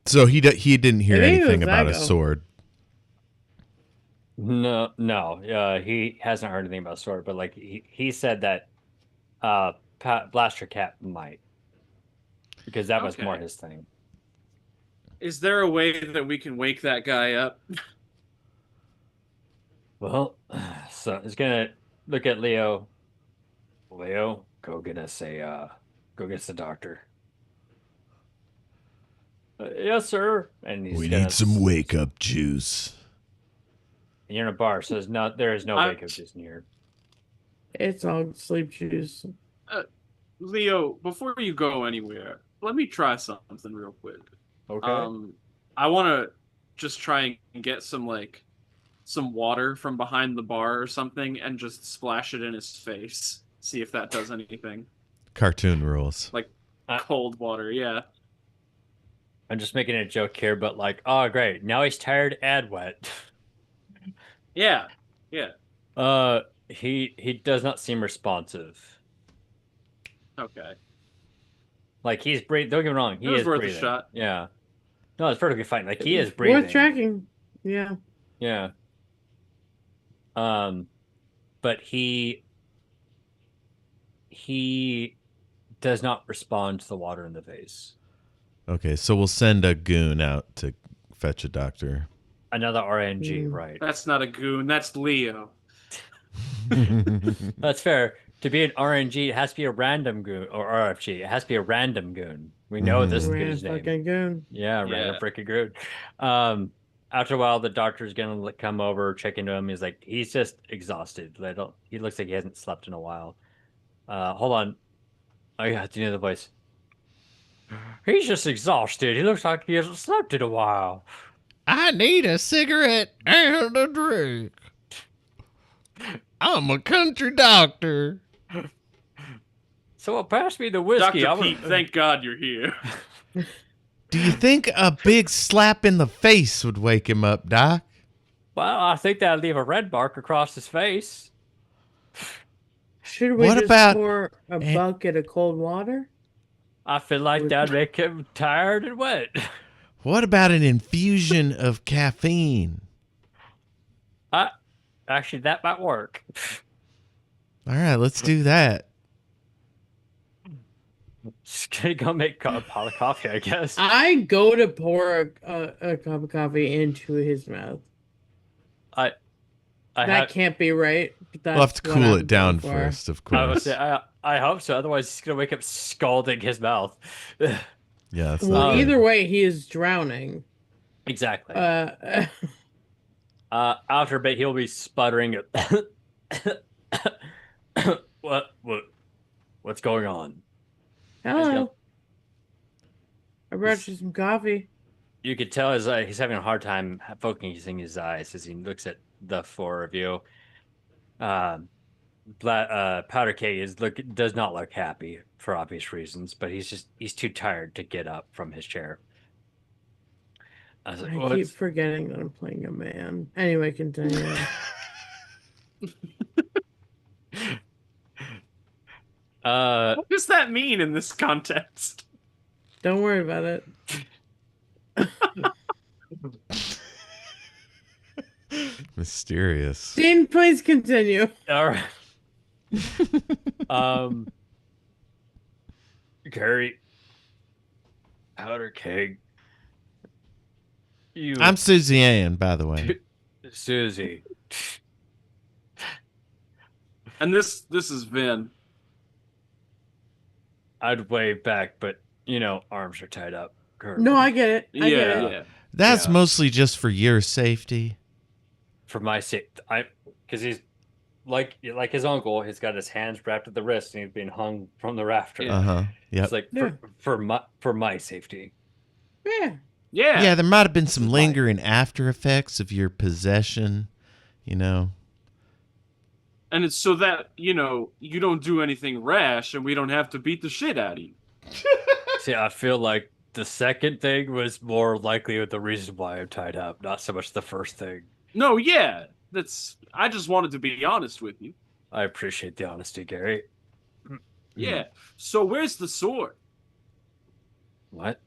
[SPEAKER 1] So he didn't hear
[SPEAKER 4] I think it
[SPEAKER 1] anything
[SPEAKER 4] was
[SPEAKER 1] about a
[SPEAKER 4] Zygo.
[SPEAKER 1] sword.
[SPEAKER 3] No. He hasn't heard anything about a sword, but like he said that Blaster Cat might, because that was more
[SPEAKER 2] Okay.
[SPEAKER 3] his thing.
[SPEAKER 2] Is there a way that we can wake that guy up?
[SPEAKER 3] Well, so he's gonna look at Leo. Leo, go get us a doctor. Yes, sir. And he's
[SPEAKER 1] We
[SPEAKER 3] gonna
[SPEAKER 1] need some wake up juice.
[SPEAKER 3] You're in a bar, so there is no wake up juice near.
[SPEAKER 4] It's all sleep juice.
[SPEAKER 2] Leo, before you go anywhere, let me try something real quick.
[SPEAKER 3] Okay.
[SPEAKER 2] I want to just try and get some water from behind the bar or something, and just splash it in his face. See if that does anything.
[SPEAKER 1] Cartoon rules.
[SPEAKER 2] Like cold water, yeah.
[SPEAKER 3] I'm just making a joke here, but like, oh great, now he's tired and wet.
[SPEAKER 2] Yeah.
[SPEAKER 3] He does not seem responsive.
[SPEAKER 2] Okay.
[SPEAKER 3] Like he's breathing. Don't get me wrong, he is
[SPEAKER 2] worth
[SPEAKER 3] breathing.
[SPEAKER 2] A shot.
[SPEAKER 3] Yeah. No, it's perfectly fine. Like he is breathing.
[SPEAKER 4] Worth tracking. Yeah.
[SPEAKER 3] Yeah. But he does not respond to the water in the face.
[SPEAKER 1] Okay, so we'll send a goon out to fetch a doctor.
[SPEAKER 3] Another RNG, right?
[SPEAKER 2] That's not a goon. That's Leo.
[SPEAKER 3] That's fair. To be an RNG, it has to be a random goon, or RFG. It has to be a random goon. We know this goon's name.
[SPEAKER 4] Fucking goon.
[SPEAKER 3] Yeah, random freaking goon. After a while, the doctor's gonna come over, check into him. He's like, he's just exhausted. He looks like he hasn't slept in a while. Hold on. I have to know the voice. He's just exhausted. He looks like he hasn't slept in a while.
[SPEAKER 1] I need a cigarette and a drink. I'm a country doctor.
[SPEAKER 3] So pass me the whiskey.
[SPEAKER 2] Dr. Pete, thank God you're here.
[SPEAKER 1] Do you think a big slap in the face would wake him up, Doc?
[SPEAKER 3] Well, I think that'd leave a red mark across his face.
[SPEAKER 4] Should we pour a bucket of cold water? I
[SPEAKER 3] feel like that'd make him tired and wet.
[SPEAKER 1] What about an infusion of caffeine?
[SPEAKER 3] Actually, that might work.
[SPEAKER 1] All right, let's do that.
[SPEAKER 3] Just gonna go make a pot of coffee, I guess.
[SPEAKER 4] I go to pour a cup of coffee into his mouth. That can't be right.
[SPEAKER 1] We'll have to cool it down first, of course.
[SPEAKER 3] I hope so. Otherwise, he's gonna wake up scalding his mouth.
[SPEAKER 1] Yeah. That's
[SPEAKER 4] either way, he is drowning.
[SPEAKER 3] Exactly. After a bit, he'll be sputtering. What's going on?
[SPEAKER 4] Hello. I brought you some coffee.
[SPEAKER 3] You could tell he's having a hard time focusing his eyes as he looks at the four of you. Powderkeg does not look happy for obvious reasons, but he's too tired to get up from his chair. I
[SPEAKER 4] keep forgetting that I'm playing a man. Anyway, continue.
[SPEAKER 2] What does that mean in this context?
[SPEAKER 4] Don't worry about it.
[SPEAKER 1] Mysterious.
[SPEAKER 4] Dean, please continue.
[SPEAKER 3] All right. Gary, Powderkeg.
[SPEAKER 1] I'm Susie Ann, by the way.
[SPEAKER 3] Susie.
[SPEAKER 2] And this is Venn.
[SPEAKER 3] I'd wave back, but arms are tied up.
[SPEAKER 4] No, I get it. I get it.
[SPEAKER 2] Yeah.
[SPEAKER 1] That's mostly just for your safety.
[SPEAKER 3] For my safety, because he's like his uncle. He's got his hands wrapped at the wrist, and he's being hung from the rafter.
[SPEAKER 1] Yeah.
[SPEAKER 3] It's like for my safety.
[SPEAKER 4] Yeah.
[SPEAKER 1] Yeah, there might have been some lingering after effects of your possession,
[SPEAKER 2] And it's so that, you don't do anything rash and we don't have to beat the shit out of you.
[SPEAKER 3] See, I feel like the second thing was more likely the reason why I'm tied up, not so much the first thing.
[SPEAKER 2] No, yeah. I just wanted to be honest with you.
[SPEAKER 3] I appreciate the honesty, Gary.
[SPEAKER 2] Yeah. So where's the sword?
[SPEAKER 3] What?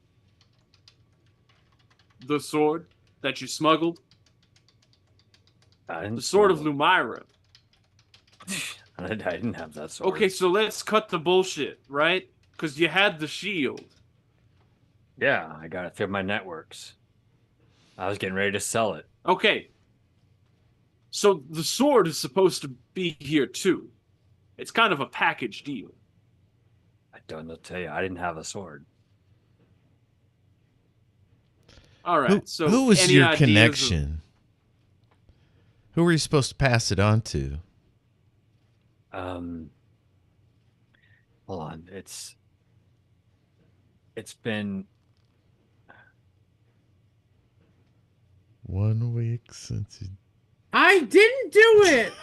[SPEAKER 2] The sword that you smuggled?
[SPEAKER 3] The
[SPEAKER 2] sword of Lumira.
[SPEAKER 3] I didn't have that sword.
[SPEAKER 2] Okay, so let's cut the bullshit, right? Because you had the shield.
[SPEAKER 3] Yeah, I got it through my networks. I was getting ready to sell it.
[SPEAKER 2] Okay. So the sword is supposed to be here too. It's kind of a package deal.
[SPEAKER 3] I don't know to tell you. I didn't have a sword.
[SPEAKER 2] All right. So
[SPEAKER 1] who was
[SPEAKER 2] any
[SPEAKER 1] your
[SPEAKER 2] ideas
[SPEAKER 1] connection? Who were you supposed to pass it on to?
[SPEAKER 3] Hold on. It's been
[SPEAKER 1] 1 week since you...
[SPEAKER 4] I didn't do it.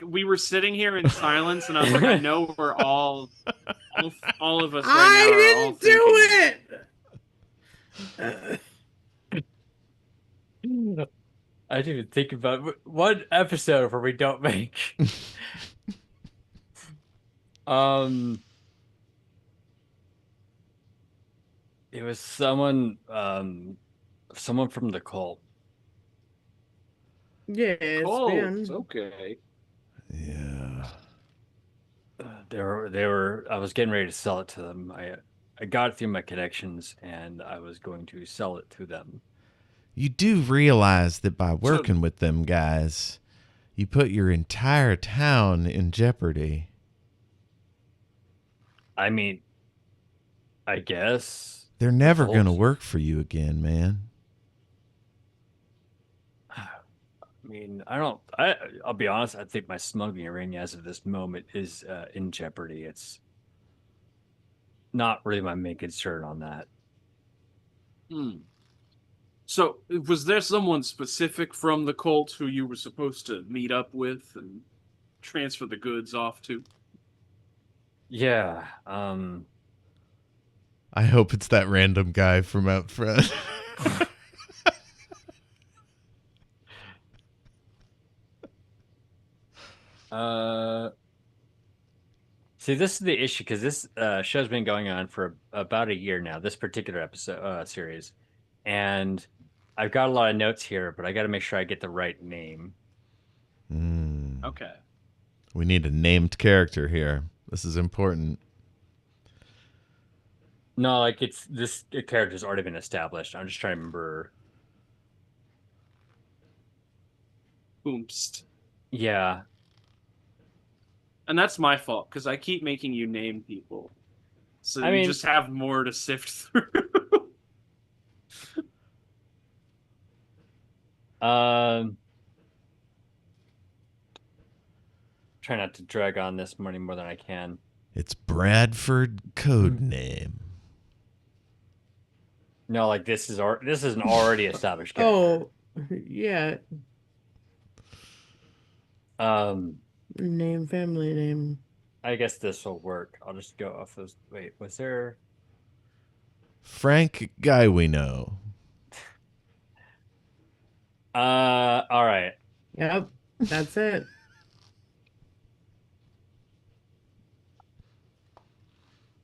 [SPEAKER 2] we were sitting here in silence, and I was like, I know we're all of us right
[SPEAKER 4] I
[SPEAKER 2] now are all
[SPEAKER 4] didn't
[SPEAKER 2] thinking,
[SPEAKER 4] do it.
[SPEAKER 3] I didn't even think about one episode where we don't make. It was someone from the cult.
[SPEAKER 4] Yeah, it's
[SPEAKER 2] Cold.
[SPEAKER 4] been.
[SPEAKER 2] Okay.
[SPEAKER 1] Yeah.
[SPEAKER 3] They were. I was getting ready to sell it to them. I got it through my connections, and I was going to sell it to them.
[SPEAKER 1] You do realize that by working with them guys, you put your entire town in jeopardy.
[SPEAKER 3] I mean, I guess
[SPEAKER 1] They're never going to work for you again, man.
[SPEAKER 3] I mean, I'll be honest. I think my smuggling ring, as of this moment, is in jeopardy. It's not really my main concern on that.
[SPEAKER 2] So, was there someone specific from the cult who you were supposed to meet up with and transfer the goods off to?
[SPEAKER 3] Yeah.
[SPEAKER 1] I hope it's that random guy from out front.
[SPEAKER 3] See, this is the issue, because this show's been going on for about a year now, this particular episode series. And I've got a lot of notes here, but I got to make sure I get the right name.
[SPEAKER 2] Okay.
[SPEAKER 1] We need a named character here. This is important.
[SPEAKER 3] No, like this character's already been established. I'm just trying to remember.
[SPEAKER 2] Oops.
[SPEAKER 3] Yeah.
[SPEAKER 2] And that's my fault, because I keep making you name people. So
[SPEAKER 3] I
[SPEAKER 2] you
[SPEAKER 3] mean,
[SPEAKER 2] just have more to sift through.
[SPEAKER 3] Try not to drag on this money more than I can.
[SPEAKER 1] It's Bradford Codename.
[SPEAKER 3] No, like this is an already established character.
[SPEAKER 4] Oh, yeah. Name, family name.
[SPEAKER 3] I guess this will work. I'll just go off those. Wait, was there?
[SPEAKER 1] Frank Guy we know.
[SPEAKER 3] All right.
[SPEAKER 4] Yep, that's it.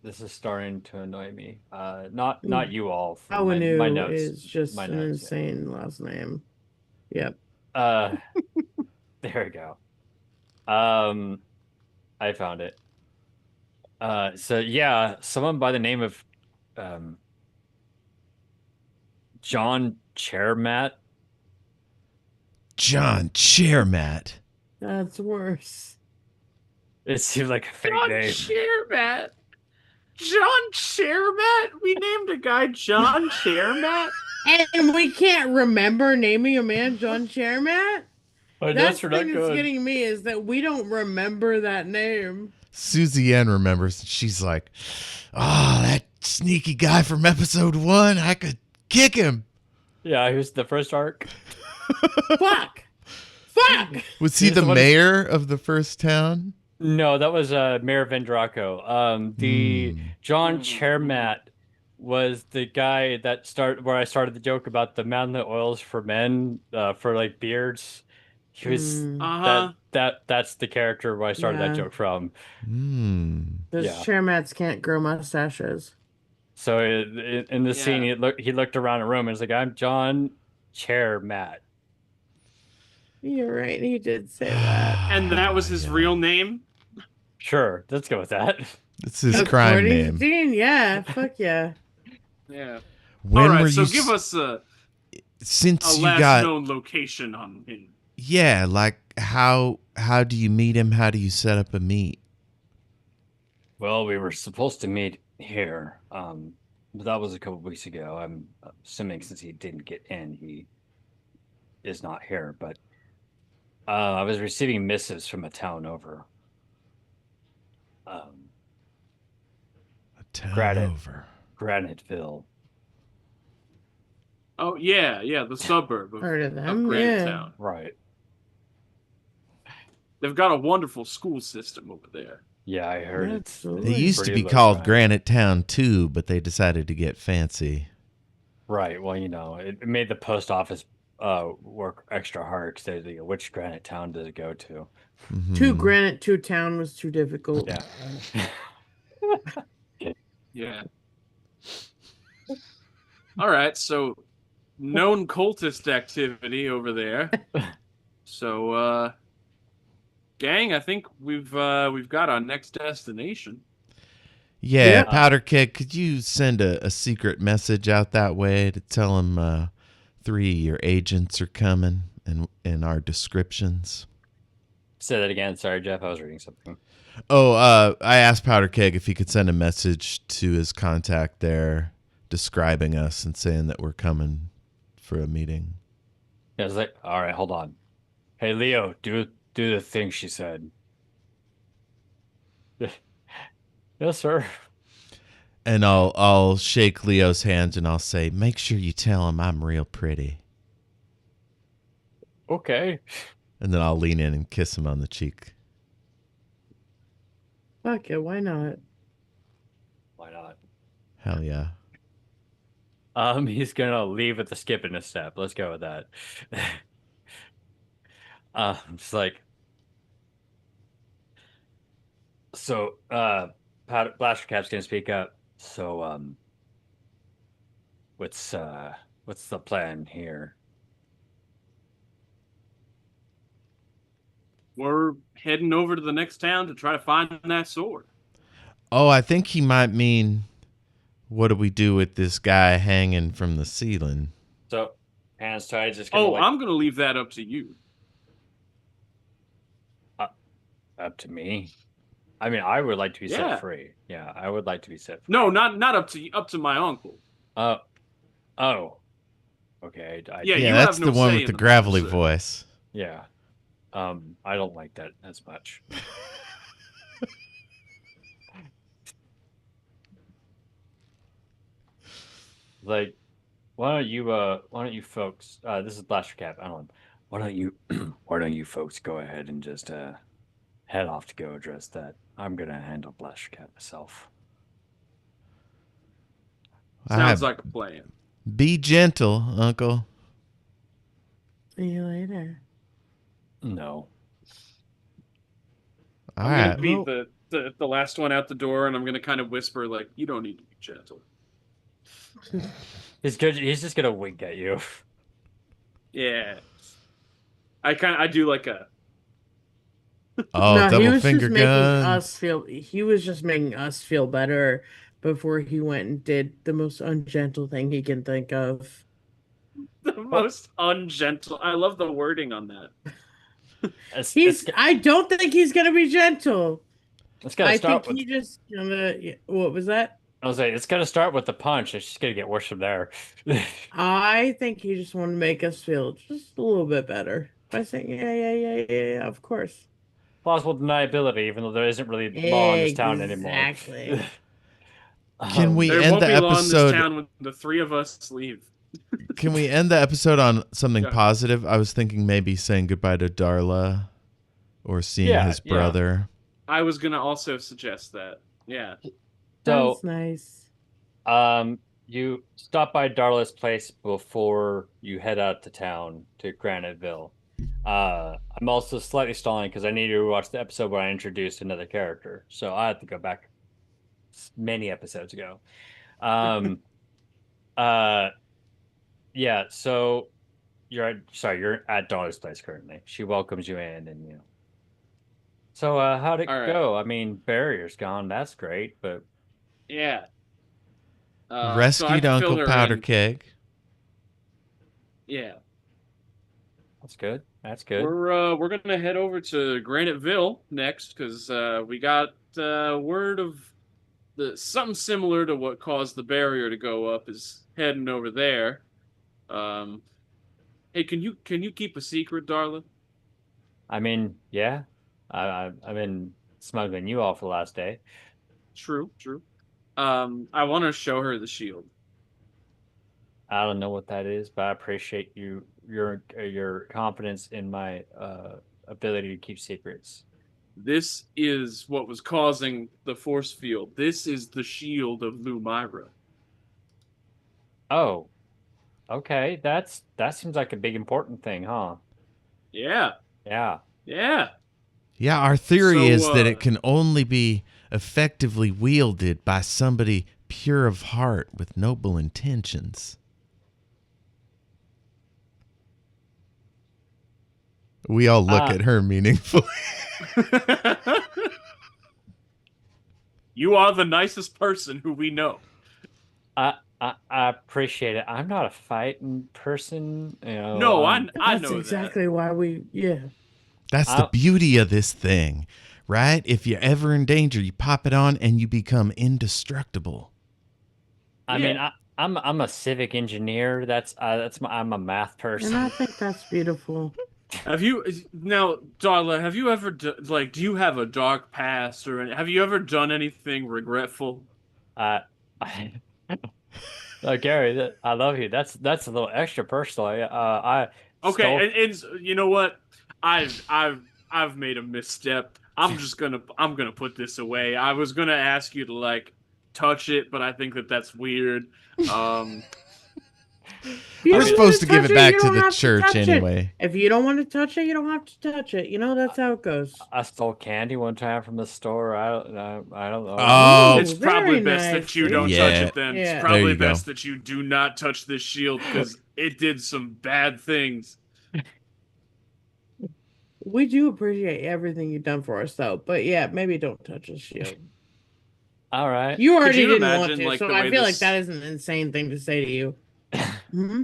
[SPEAKER 3] This is starting to annoy me. Not you all.
[SPEAKER 4] Awanu
[SPEAKER 3] my notes
[SPEAKER 4] is just an
[SPEAKER 3] notes,
[SPEAKER 4] insane last name. Yep.
[SPEAKER 3] There we go. I found it. So yeah, someone by the name of John Chairmat.
[SPEAKER 1] John Chairmat.
[SPEAKER 4] That's worse.
[SPEAKER 3] It seems like a fake
[SPEAKER 2] John
[SPEAKER 3] name.
[SPEAKER 2] Chairmat. John Chairmat? We named a guy John Chairmat?
[SPEAKER 4] And we can't remember naming a man John Chairmat? That's the thing that's getting me is that we don't remember that name.
[SPEAKER 1] Susie Ann remembers. She's like, oh, that sneaky guy from episode 1. I could kick him.
[SPEAKER 3] Yeah, he was the first arc.
[SPEAKER 4] Fuck!
[SPEAKER 1] Was he the mayor of the first town?
[SPEAKER 3] No, that was Mayor Vendraco. The John Chairmat was the guy that where I started the joke about the mountain of oils for men, for like beards. He was that's the character where I started that joke from.
[SPEAKER 4] Those Chairmats can't grow mustaches.
[SPEAKER 3] So in the scene, he looked around the room and was like, "I'm John Chairmat."
[SPEAKER 4] You're right. He did say that.
[SPEAKER 2] And that was his real name?
[SPEAKER 3] Sure, let's go with that.
[SPEAKER 1] It's his crime name.
[SPEAKER 4] Dean, yeah, fuck yeah.
[SPEAKER 2] Yeah.
[SPEAKER 1] When
[SPEAKER 2] all right,
[SPEAKER 1] were
[SPEAKER 2] so
[SPEAKER 1] you
[SPEAKER 2] give us a
[SPEAKER 1] last
[SPEAKER 2] known location on him.
[SPEAKER 1] Yeah, like how do you meet him? How do you set up a meet?
[SPEAKER 3] Well, we were supposed to meet here, but that was a couple weeks ago. I'm assuming since he didn't get in, he is not here. But I was receiving missives from a town over. Um,
[SPEAKER 1] A town
[SPEAKER 3] Granite.
[SPEAKER 1] over.
[SPEAKER 3] Graniteville.
[SPEAKER 2] Oh yeah, the suburb
[SPEAKER 4] Heard of
[SPEAKER 2] of
[SPEAKER 4] them?
[SPEAKER 2] Granite
[SPEAKER 4] Yeah.
[SPEAKER 2] Town.
[SPEAKER 3] Right.
[SPEAKER 2] They've got a wonderful school system over there.
[SPEAKER 3] Yeah, I heard it's
[SPEAKER 4] Absolutely.
[SPEAKER 1] It used to
[SPEAKER 3] pretty
[SPEAKER 1] be
[SPEAKER 3] low
[SPEAKER 1] called
[SPEAKER 3] crime.
[SPEAKER 1] Granite Town too, but they decided to get fancy.
[SPEAKER 3] Right. Well, it made the post office work extra hard because they go, which Granite Town does it go to?
[SPEAKER 4] Two
[SPEAKER 1] Mhm.
[SPEAKER 4] Granite, two Town was too difficult.
[SPEAKER 3] Yeah.
[SPEAKER 2] Yeah. All right, so known cultist activity over there. So, gang, I think we've got our next destination.
[SPEAKER 1] Yeah,
[SPEAKER 4] Yep.
[SPEAKER 1] Powderkeg, could you send a secret message out that way to tell him 3 of your agents are coming and in our descriptions?
[SPEAKER 3] Say that again. Sorry, Jeff. I was reading something.
[SPEAKER 1] Oh, I asked Powderkeg if he could send a message to his contact there describing us and saying that we're coming for a meeting.
[SPEAKER 3] Yeah, I was like, all right, hold on. Hey, Leo, do the thing she said. Yes, sir.
[SPEAKER 1] And I'll shake Leo's hands and I'll say, make sure you tell him I'm real pretty.
[SPEAKER 3] Okay.
[SPEAKER 1] And then I'll lean in and kiss him on the cheek.
[SPEAKER 4] Fuck it, why not?
[SPEAKER 3] Why not?
[SPEAKER 1] Hell yeah.
[SPEAKER 3] He's gonna leave with a skip and a step. Let's go with that. Just like so. Blaster Cap's gonna speak up. So, what's the plan here?
[SPEAKER 2] We're heading over to the next town to try to find that sword.
[SPEAKER 1] Oh, I think he might mean, what do we do with this guy hanging from the ceiling?
[SPEAKER 3] So, hands tied. Just gonna
[SPEAKER 2] Oh, I'm gonna leave that up to you.
[SPEAKER 3] up to me. I mean, I would like to be
[SPEAKER 2] Yeah.
[SPEAKER 3] set free. Yeah, I would like to be set free.
[SPEAKER 2] No, not up to my uncle.
[SPEAKER 3] Oh. Okay.
[SPEAKER 2] Yeah,
[SPEAKER 1] Yeah,
[SPEAKER 2] you
[SPEAKER 1] that's
[SPEAKER 2] have no
[SPEAKER 1] the one
[SPEAKER 2] say
[SPEAKER 1] with
[SPEAKER 2] in
[SPEAKER 1] the
[SPEAKER 2] the
[SPEAKER 1] gravelly
[SPEAKER 2] matter, sir.
[SPEAKER 1] voice.
[SPEAKER 3] Yeah. I don't like that as much. Like, why don't you folks, this is Blaster Cap, I don't know. Why don't you folks go ahead and just head off to go address that. I'm gonna handle Blaster Cap myself.
[SPEAKER 2] Sounds like a plan.
[SPEAKER 1] Be gentle, Uncle.
[SPEAKER 4] See you later.
[SPEAKER 3] No.
[SPEAKER 1] All
[SPEAKER 2] I'm
[SPEAKER 1] right.
[SPEAKER 2] gonna be the last one out the door, and I'm gonna kind of whisper like, "You don't need to be gentle."
[SPEAKER 3] He's just gonna wink at you.
[SPEAKER 2] Yeah, I do like a.
[SPEAKER 1] Oh,
[SPEAKER 4] No, he
[SPEAKER 1] double
[SPEAKER 4] was
[SPEAKER 1] finger
[SPEAKER 4] just making
[SPEAKER 1] gun.
[SPEAKER 4] us feel. He was just making us feel better before he went and did the most ungentle thing he can think of.
[SPEAKER 2] The most ungentle. I love the wording on that.
[SPEAKER 4] I don't think he's gonna be gentle.
[SPEAKER 3] It's gotta
[SPEAKER 4] I
[SPEAKER 3] start
[SPEAKER 4] think
[SPEAKER 3] with.
[SPEAKER 4] he just gonna. What was that?
[SPEAKER 3] I was like, it's gonna start with the punch. It's just gonna get worse from there.
[SPEAKER 4] I think he just wanted to make us feel just a little bit better by saying, yeah, of course.
[SPEAKER 3] Plausible deniability, even though there isn't really law in this town anymore.
[SPEAKER 4] Exactly.
[SPEAKER 1] Can we
[SPEAKER 2] There
[SPEAKER 1] end
[SPEAKER 2] won't
[SPEAKER 1] the
[SPEAKER 2] be law in this
[SPEAKER 1] episode?
[SPEAKER 2] town when the three of us leave.
[SPEAKER 1] Can we end the episode on something
[SPEAKER 2] Yeah.
[SPEAKER 1] positive? I was thinking maybe saying goodbye to Darla or seeing
[SPEAKER 3] Yeah,
[SPEAKER 1] his
[SPEAKER 3] yeah.
[SPEAKER 1] brother.
[SPEAKER 2] I was gonna also suggest that. Yeah.
[SPEAKER 3] So,
[SPEAKER 4] That's nice.
[SPEAKER 3] you stop by Darla's place before you head out to town to Graniteville. I'm also slightly stalling because I need to watch the episode where I introduced another character, so I have to go back many episodes ago. Yeah. So you're at Darla's place currently. She welcomes you in, and. So how'd it
[SPEAKER 2] All right.
[SPEAKER 3] go? I mean, barrier's gone. That's great, but
[SPEAKER 2] Yeah. So I
[SPEAKER 1] Rescued
[SPEAKER 2] fill
[SPEAKER 1] Uncle
[SPEAKER 2] her in.
[SPEAKER 1] Powderkeg.
[SPEAKER 2] Yeah.
[SPEAKER 3] that's good. That's good.
[SPEAKER 2] We're gonna head over to Graniteville next because we got word of something similar to what caused the barrier to go up is heading over there. Hey, can you keep a secret, Darla?
[SPEAKER 3] I mean, yeah. I've been smuggling you off the last day.
[SPEAKER 2] True. I want to show her the shield.
[SPEAKER 3] I don't know what that is, but I appreciate your confidence in my ability to keep secrets.
[SPEAKER 2] This is what was causing the force field. This is the shield of Lumira.
[SPEAKER 3] Oh, okay. That seems like a big important thing, huh?
[SPEAKER 2] Yeah.
[SPEAKER 3] Yeah.
[SPEAKER 1] Yeah, our theory is that
[SPEAKER 2] So,
[SPEAKER 1] it can only be effectively wielded by somebody pure of heart with noble intentions. We all look at her meaningfully.
[SPEAKER 2] You are the nicest person who we know.
[SPEAKER 3] I appreciate it. I'm not a fighting person, you know.
[SPEAKER 2] No, I know
[SPEAKER 4] That's exactly why we. Yeah.
[SPEAKER 1] That's the beauty of this thing, right? If you're ever in danger, you pop it on and you become indestructible.
[SPEAKER 3] I mean, I'm a civic engineer. I'm a math person.
[SPEAKER 4] And I think that's beautiful.
[SPEAKER 2] Have you now, Darla? Have you ever do you have a dark past, or have you ever done anything regretful?
[SPEAKER 3] Gary, I love you. That's a little extra personal.
[SPEAKER 2] Okay, and you know what? I've made a misstep. I'm gonna put this away. I was gonna ask you to touch it, but I think that's weird.
[SPEAKER 1] We're supposed to give it back to the church anyway.
[SPEAKER 4] If you don't want to touch it, you don't have to touch it. You know, that's how it goes.
[SPEAKER 3] I stole candy one time from the store. I don't know.
[SPEAKER 1] Oh,
[SPEAKER 2] it's probably best that you don't touch it then.
[SPEAKER 4] Yeah.
[SPEAKER 2] It's probably best that you do not touch this shield because it did some bad things.
[SPEAKER 4] We do appreciate everything you've done for us, though. But yeah, maybe don't touch the shield.
[SPEAKER 3] All right.
[SPEAKER 4] You already didn't want to, so I feel like that is an insane thing to say to you. Mm-hmm.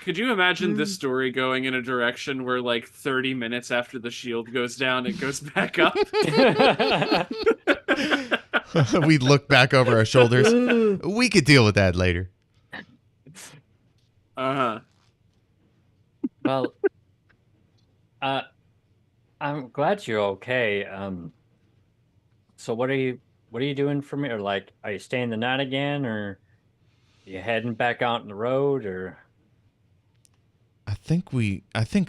[SPEAKER 2] Could you imagine this story going in a direction where 30 minutes after the shield goes down, it goes back up?
[SPEAKER 1] We look back over our shoulders. We could deal with that later.
[SPEAKER 2] Uh-huh.
[SPEAKER 3] Well, I'm glad you're okay. So what are you doing for me? Or are you staying the night again, or you heading back out on the road, or?
[SPEAKER 1] I think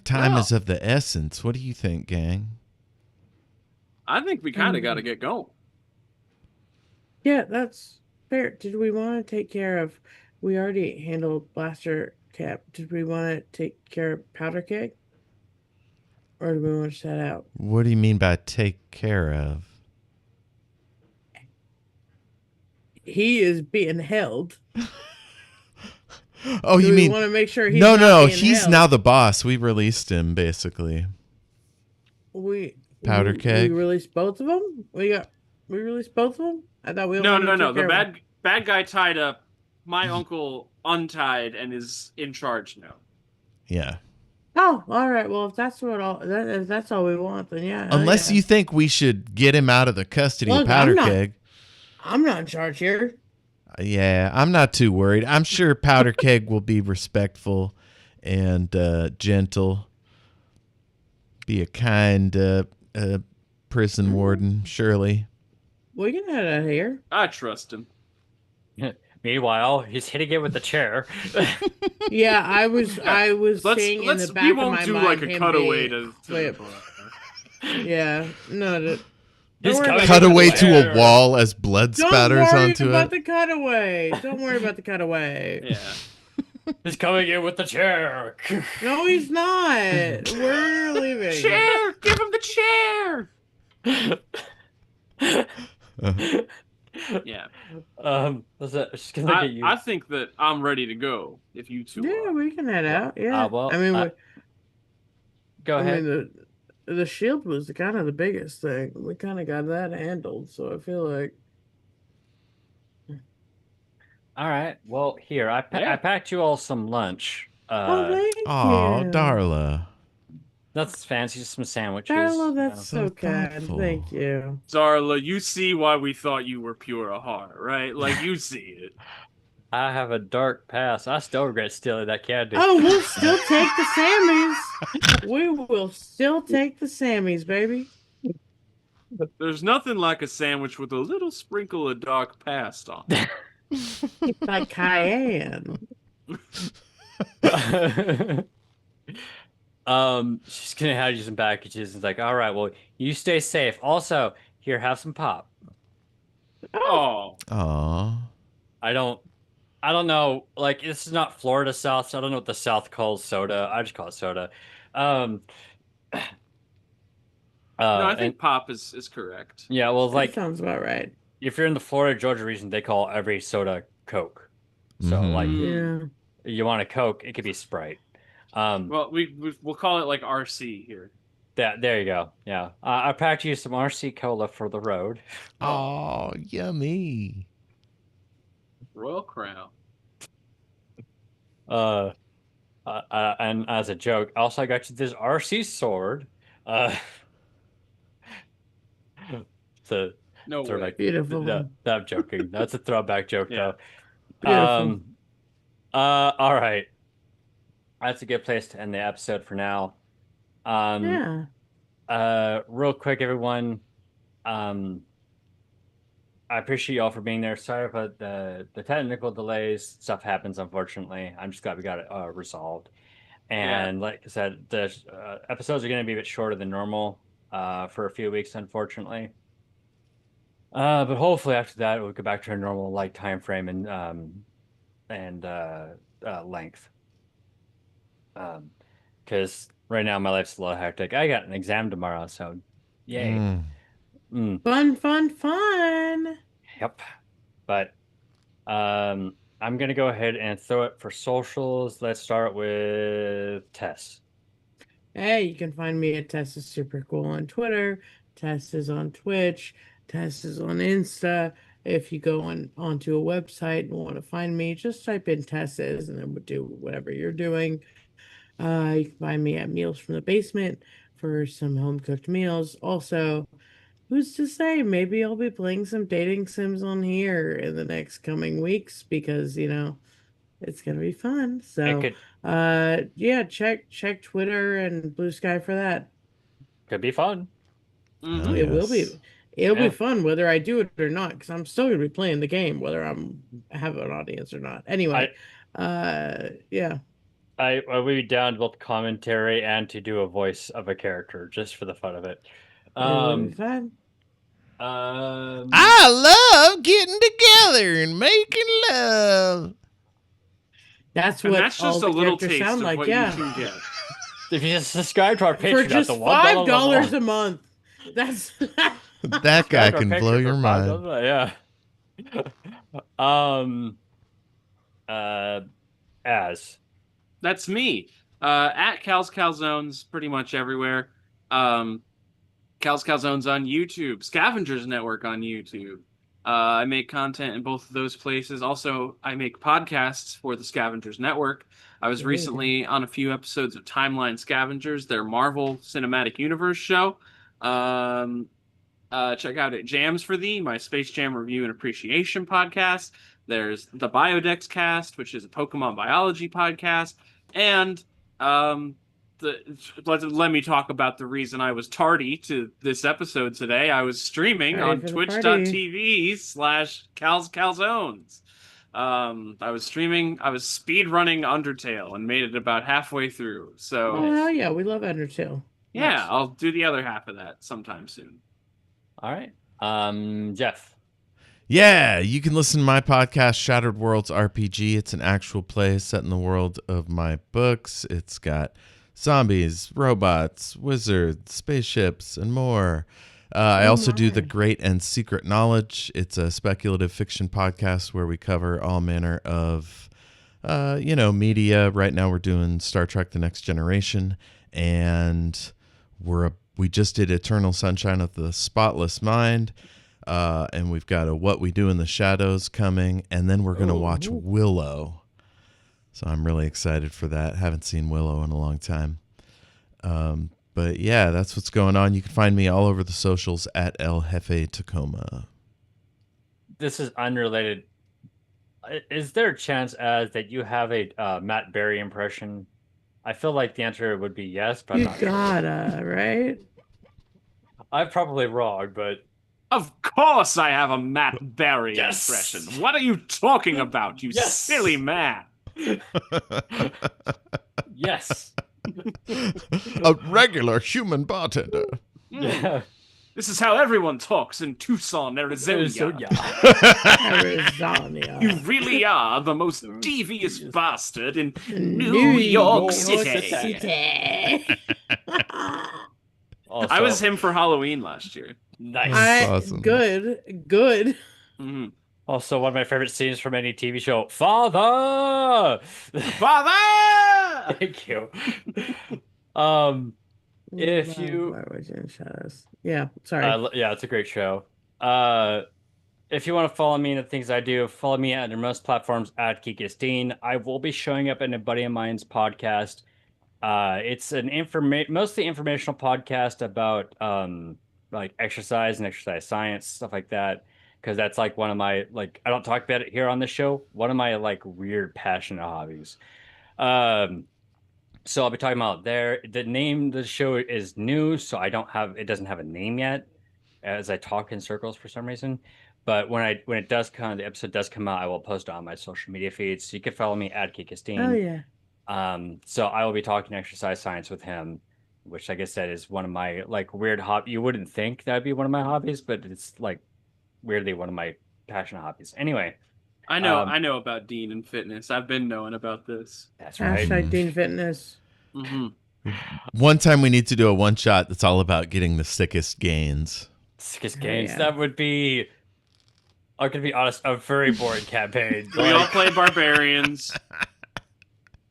[SPEAKER 1] time is of the essence. What do you think, gang?
[SPEAKER 2] I think we kind of got to get going.
[SPEAKER 4] Yeah, that's fair. Did we want to take care of? We already handled Blaster Cap. Did we want to take care of Powderkeg? Or do we want to set out?
[SPEAKER 1] What do you mean by take care of?
[SPEAKER 4] He is being held.
[SPEAKER 1] Oh, you mean?
[SPEAKER 4] We want to make sure he's
[SPEAKER 1] no.
[SPEAKER 4] Being
[SPEAKER 1] He's
[SPEAKER 4] held.
[SPEAKER 1] now the boss. We released him basically. Powderkeg.
[SPEAKER 4] We released both of them. We released both of them. I thought we
[SPEAKER 2] No. The bad guy tied up. My uncle untied and is in charge now.
[SPEAKER 1] Yeah.
[SPEAKER 4] Oh, all right. Well, if that's all we want, then yeah.
[SPEAKER 1] Unless you think we should get him out of the custody of Powderkeg.
[SPEAKER 4] I'm not in charge here.
[SPEAKER 1] Yeah, I'm not too worried. I'm sure Powderkeg will be respectful and gentle. Be a kind prison warden, surely.
[SPEAKER 4] We can head out of here.
[SPEAKER 2] I trust him.
[SPEAKER 3] Meanwhile, he's hitting it with the chair.
[SPEAKER 4] Yeah, I was seeing in the back of my mind.
[SPEAKER 2] We won't do a cutaway to
[SPEAKER 4] flip. Yeah, no.
[SPEAKER 1] Cutaway to a wall as blood spatters onto it.
[SPEAKER 4] Don't worry about the cutaway. Don't worry about the cutaway.
[SPEAKER 2] Yeah.
[SPEAKER 3] He's coming in with the chair.
[SPEAKER 4] No, he's not. We're leaving.
[SPEAKER 2] Chair! Give him the chair! Yeah.
[SPEAKER 3] Just gonna look at you.
[SPEAKER 2] I think that I'm ready to go. If you two
[SPEAKER 4] Yeah,
[SPEAKER 2] are.
[SPEAKER 4] we can head out. Yeah.
[SPEAKER 3] Well,
[SPEAKER 4] I mean,
[SPEAKER 3] go ahead.
[SPEAKER 4] I mean, the shield was kind of the biggest thing. We kind of got that handled, so I feel like.
[SPEAKER 3] All right. Well, here I packed you all some lunch.
[SPEAKER 4] Thank you.
[SPEAKER 1] Darla.
[SPEAKER 3] Nothing fancy, just some sandwiches.
[SPEAKER 4] Darla, that's
[SPEAKER 1] So
[SPEAKER 4] so kind.
[SPEAKER 1] thoughtful.
[SPEAKER 4] Thank you.
[SPEAKER 2] Darla, you see why we thought you were pure of heart, right? Like, you see it.
[SPEAKER 3] I have a dark past. I still regret stealing that candy.
[SPEAKER 4] Oh, we'll still take the Sammies. We will still take the Sammies, baby.
[SPEAKER 2] There's nothing like a sandwich with a little sprinkle of dark past on it.
[SPEAKER 4] Like cayenne.
[SPEAKER 3] She's gonna hand you some packages. It's like, all right, well, you stay safe. Also, here, have some pop.
[SPEAKER 2] Oh.
[SPEAKER 1] Aw.
[SPEAKER 3] I don't know. Like, this is not Florida South, so I don't know what the South calls soda. I just call it soda.
[SPEAKER 2] No, I think pop is correct.
[SPEAKER 3] Yeah, well,
[SPEAKER 4] That
[SPEAKER 3] like,
[SPEAKER 4] sounds about right.
[SPEAKER 3] if you're in the Florida, Georgia region, they call every soda Coke. So, like,
[SPEAKER 4] Yeah.
[SPEAKER 3] you want a Coke, it could be Sprite.
[SPEAKER 2] Well, we'll call it like RC here.
[SPEAKER 3] There you go. Yeah. I packed you some RC Cola for the road.
[SPEAKER 1] Oh, yummy.
[SPEAKER 2] Royal Crown.
[SPEAKER 3] And as a joke, also I got you this RC sword. So
[SPEAKER 2] No way.
[SPEAKER 3] throwback.
[SPEAKER 4] Beautiful.
[SPEAKER 3] No, I'm joking. That's a throwback joke,
[SPEAKER 2] Yeah.
[SPEAKER 3] though.
[SPEAKER 4] Beautiful.
[SPEAKER 3] All right. That's a good place to end the episode for now.
[SPEAKER 4] Yeah.
[SPEAKER 3] Real quick, everyone. I appreciate y'all for being there. Sorry about the technical delays. Stuff happens, unfortunately. I'm just glad we got it resolved. And like I said, the episodes are going to be a bit shorter than normal for a few weeks, unfortunately. But hopefully after that, we'll go back to our normal time frame and length. Because right now my life's a little hectic. I got an exam tomorrow, so yay.
[SPEAKER 4] Fun.
[SPEAKER 3] Yep. But I'm gonna go ahead and throw it for socials. Let's start with Tess.
[SPEAKER 4] Hey, you can find me at Tess is super cool on Twitter. Tess is on Twitch. Tess is on Insta. If you go onto a website and want to find me, just type in Tess is and then we'll do whatever you're doing. You can find me at Meals from the Basement for some home cooked meals. Also, who's to say? Maybe I'll be playing some dating sims on here in the next coming weeks because it's gonna be fun. So check Twitter and Blue Sky for that.
[SPEAKER 3] Could be fun.
[SPEAKER 2] Mm-hmm.
[SPEAKER 4] It will be. It'll
[SPEAKER 3] Yeah.
[SPEAKER 4] be fun whether I do it or not, because I'm still gonna be playing the game whether have an audience or not. Anyway, yeah.
[SPEAKER 3] I would be down to both commentary and to do a voice of a character just for the fun of it.
[SPEAKER 4] It'll be fun.
[SPEAKER 1] I love getting together and making love.
[SPEAKER 4] That's
[SPEAKER 2] And
[SPEAKER 4] what
[SPEAKER 2] that's
[SPEAKER 4] all
[SPEAKER 2] just
[SPEAKER 4] the
[SPEAKER 2] a little
[SPEAKER 4] characters
[SPEAKER 2] taste
[SPEAKER 4] sound
[SPEAKER 2] of
[SPEAKER 4] like.
[SPEAKER 2] what
[SPEAKER 4] Yeah.
[SPEAKER 2] you can get.
[SPEAKER 3] If you just subscribe to our Patreon
[SPEAKER 4] For just
[SPEAKER 3] at the $1
[SPEAKER 4] $5
[SPEAKER 3] level,
[SPEAKER 4] a month. That's
[SPEAKER 1] That guy can blow your mind.
[SPEAKER 3] Yeah. As
[SPEAKER 2] That's me. At Cal's Calzones, pretty much everywhere. Cal's Calzones on YouTube. Scavengers Network on YouTube. I make content in both of those places. Also, I make podcasts for the Scavengers Network. I was recently on a few episodes of Timeline Scavengers, their Marvel Cinematic Universe show. Check out it Jams for Thee, my Space Jam review and appreciation podcast. There's the Biodex Cast, which is a Pokemon biology podcast. And let me talk about the reason I was tardy to this episode today. I was streaming on twitch.tv/Cal's Calzones. I was speed running Undertale and made it about halfway through. So
[SPEAKER 4] hell yeah, we love Undertale.
[SPEAKER 2] yeah,
[SPEAKER 3] Nice.
[SPEAKER 2] I'll do the other half of that sometime soon.
[SPEAKER 3] all right. Jeff.
[SPEAKER 1] Yeah, you can listen to my podcast, Shattered Worlds RPG. It's an actual play set in the world of my books. It's got zombies, robots, wizards, spaceships, and more. I also do The Great and Secret Knowledge. It's a speculative fiction podcast where we cover all manner of, media. Right now we're doing Star Trek The Next Generation, and we just did Eternal Sunshine of the Spotless Mind. And we've got a What We Do in the Shadows coming, and then we're going to watch Willow. So I'm really excited for that. Haven't seen Willow in a long time. But yeah, that's what's going on. You can find me all over the socials at El Jefe Tacoma.
[SPEAKER 3] This is unrelated. Is there a chance that you have a Matt Berry impression? I feel like the answer would be yes, but I'm
[SPEAKER 4] You
[SPEAKER 3] not sure.
[SPEAKER 4] gotta, right?
[SPEAKER 3] I'm probably wrong, but
[SPEAKER 2] Of course I have a Matt Berry
[SPEAKER 3] Yes!
[SPEAKER 2] impression. What are you talking about, you
[SPEAKER 3] Yes!
[SPEAKER 2] silly man?
[SPEAKER 3] yes.
[SPEAKER 1] A regular human bartender.
[SPEAKER 3] Yeah.
[SPEAKER 2] This is how everyone talks in Tucson, Arizona.
[SPEAKER 4] Arizona.
[SPEAKER 2] You really are the most devious bastard in New
[SPEAKER 4] New
[SPEAKER 2] York
[SPEAKER 4] York
[SPEAKER 2] City.
[SPEAKER 3] Also,
[SPEAKER 2] I was him for Halloween last year.
[SPEAKER 3] nice.
[SPEAKER 1] Awesome.
[SPEAKER 4] Good.
[SPEAKER 2] Mhm.
[SPEAKER 3] Also, one of my favorite scenes from any TV show, Father.
[SPEAKER 2] Father!
[SPEAKER 3] Thank you. If you,
[SPEAKER 4] Why would you shut us? Yeah, sorry.
[SPEAKER 3] yeah, it's a great show. If you want to follow me in the things I do, follow me at most platforms at Geekestein. I will be showing up in a buddy of mine's podcast. It's an mostly informational podcast about like exercise and exercise science, stuff like that. Because that's like one of my I don't talk about it here on the show. One of my weird passionate hobbies. So I'll be talking about there. The name of the show is new, so it doesn't have a name yet, as I talk in circles for some reason. But when it does come, the episode does come out, I will post it on my social media feeds. So you can follow me at Geekestein.
[SPEAKER 4] Oh yeah.
[SPEAKER 3] So I will be talking exercise science with him, which, like I said, is one of my weird hobby. You wouldn't think that'd be one of my hobbies, but it's weirdly one of my passionate hobbies. Anyway,
[SPEAKER 2] I know about Dean and fitness. I've been knowing about this.
[SPEAKER 3] that's right.
[SPEAKER 4] Hashtag Dean Fitness.
[SPEAKER 2] Mm-hmm.
[SPEAKER 1] One time we need to do a one shot that's all about getting the sickest gains.
[SPEAKER 3] Sickest
[SPEAKER 4] Oh,
[SPEAKER 3] games.
[SPEAKER 4] yeah.
[SPEAKER 3] That would be. I'm gonna be honest. A very boring campaign.
[SPEAKER 2] We all play barbarians,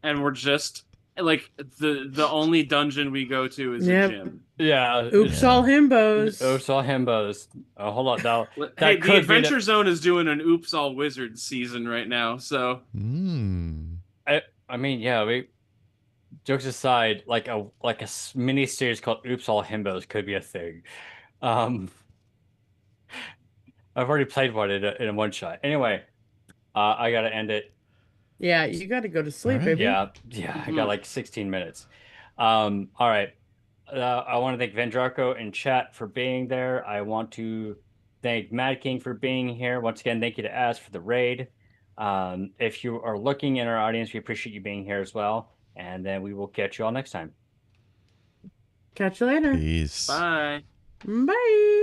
[SPEAKER 2] and we're just the only dungeon we go to is
[SPEAKER 4] Yep.
[SPEAKER 2] a gym.
[SPEAKER 3] Yeah.
[SPEAKER 4] Oops,
[SPEAKER 1] Yeah.
[SPEAKER 4] all himbos.
[SPEAKER 3] Oops, all himbos. Oh, hold on now.
[SPEAKER 2] Hey,
[SPEAKER 3] could
[SPEAKER 2] the
[SPEAKER 3] be
[SPEAKER 2] Adventure Zone is doing an Oops All Wizards season right now, so
[SPEAKER 3] I mean, yeah. Jokes aside, a mini series called "Oops, All Himbos" could be a thing. I've already played one in a one shot. Anyway, I gotta end it.
[SPEAKER 4] Yeah, you got to go to sleep,
[SPEAKER 1] All right.
[SPEAKER 4] baby.
[SPEAKER 3] Yeah. I got 16 minutes. All right. I want to thank Vendraco and chat for being there. I want to thank Mad King for being here. Once again, thank you to Ass for the raid. If you are looking in our audience, we appreciate you being here as well. And then we will catch you all next time.
[SPEAKER 4] Catch you later.
[SPEAKER 1] peace.
[SPEAKER 2] bye.
[SPEAKER 4] Bye.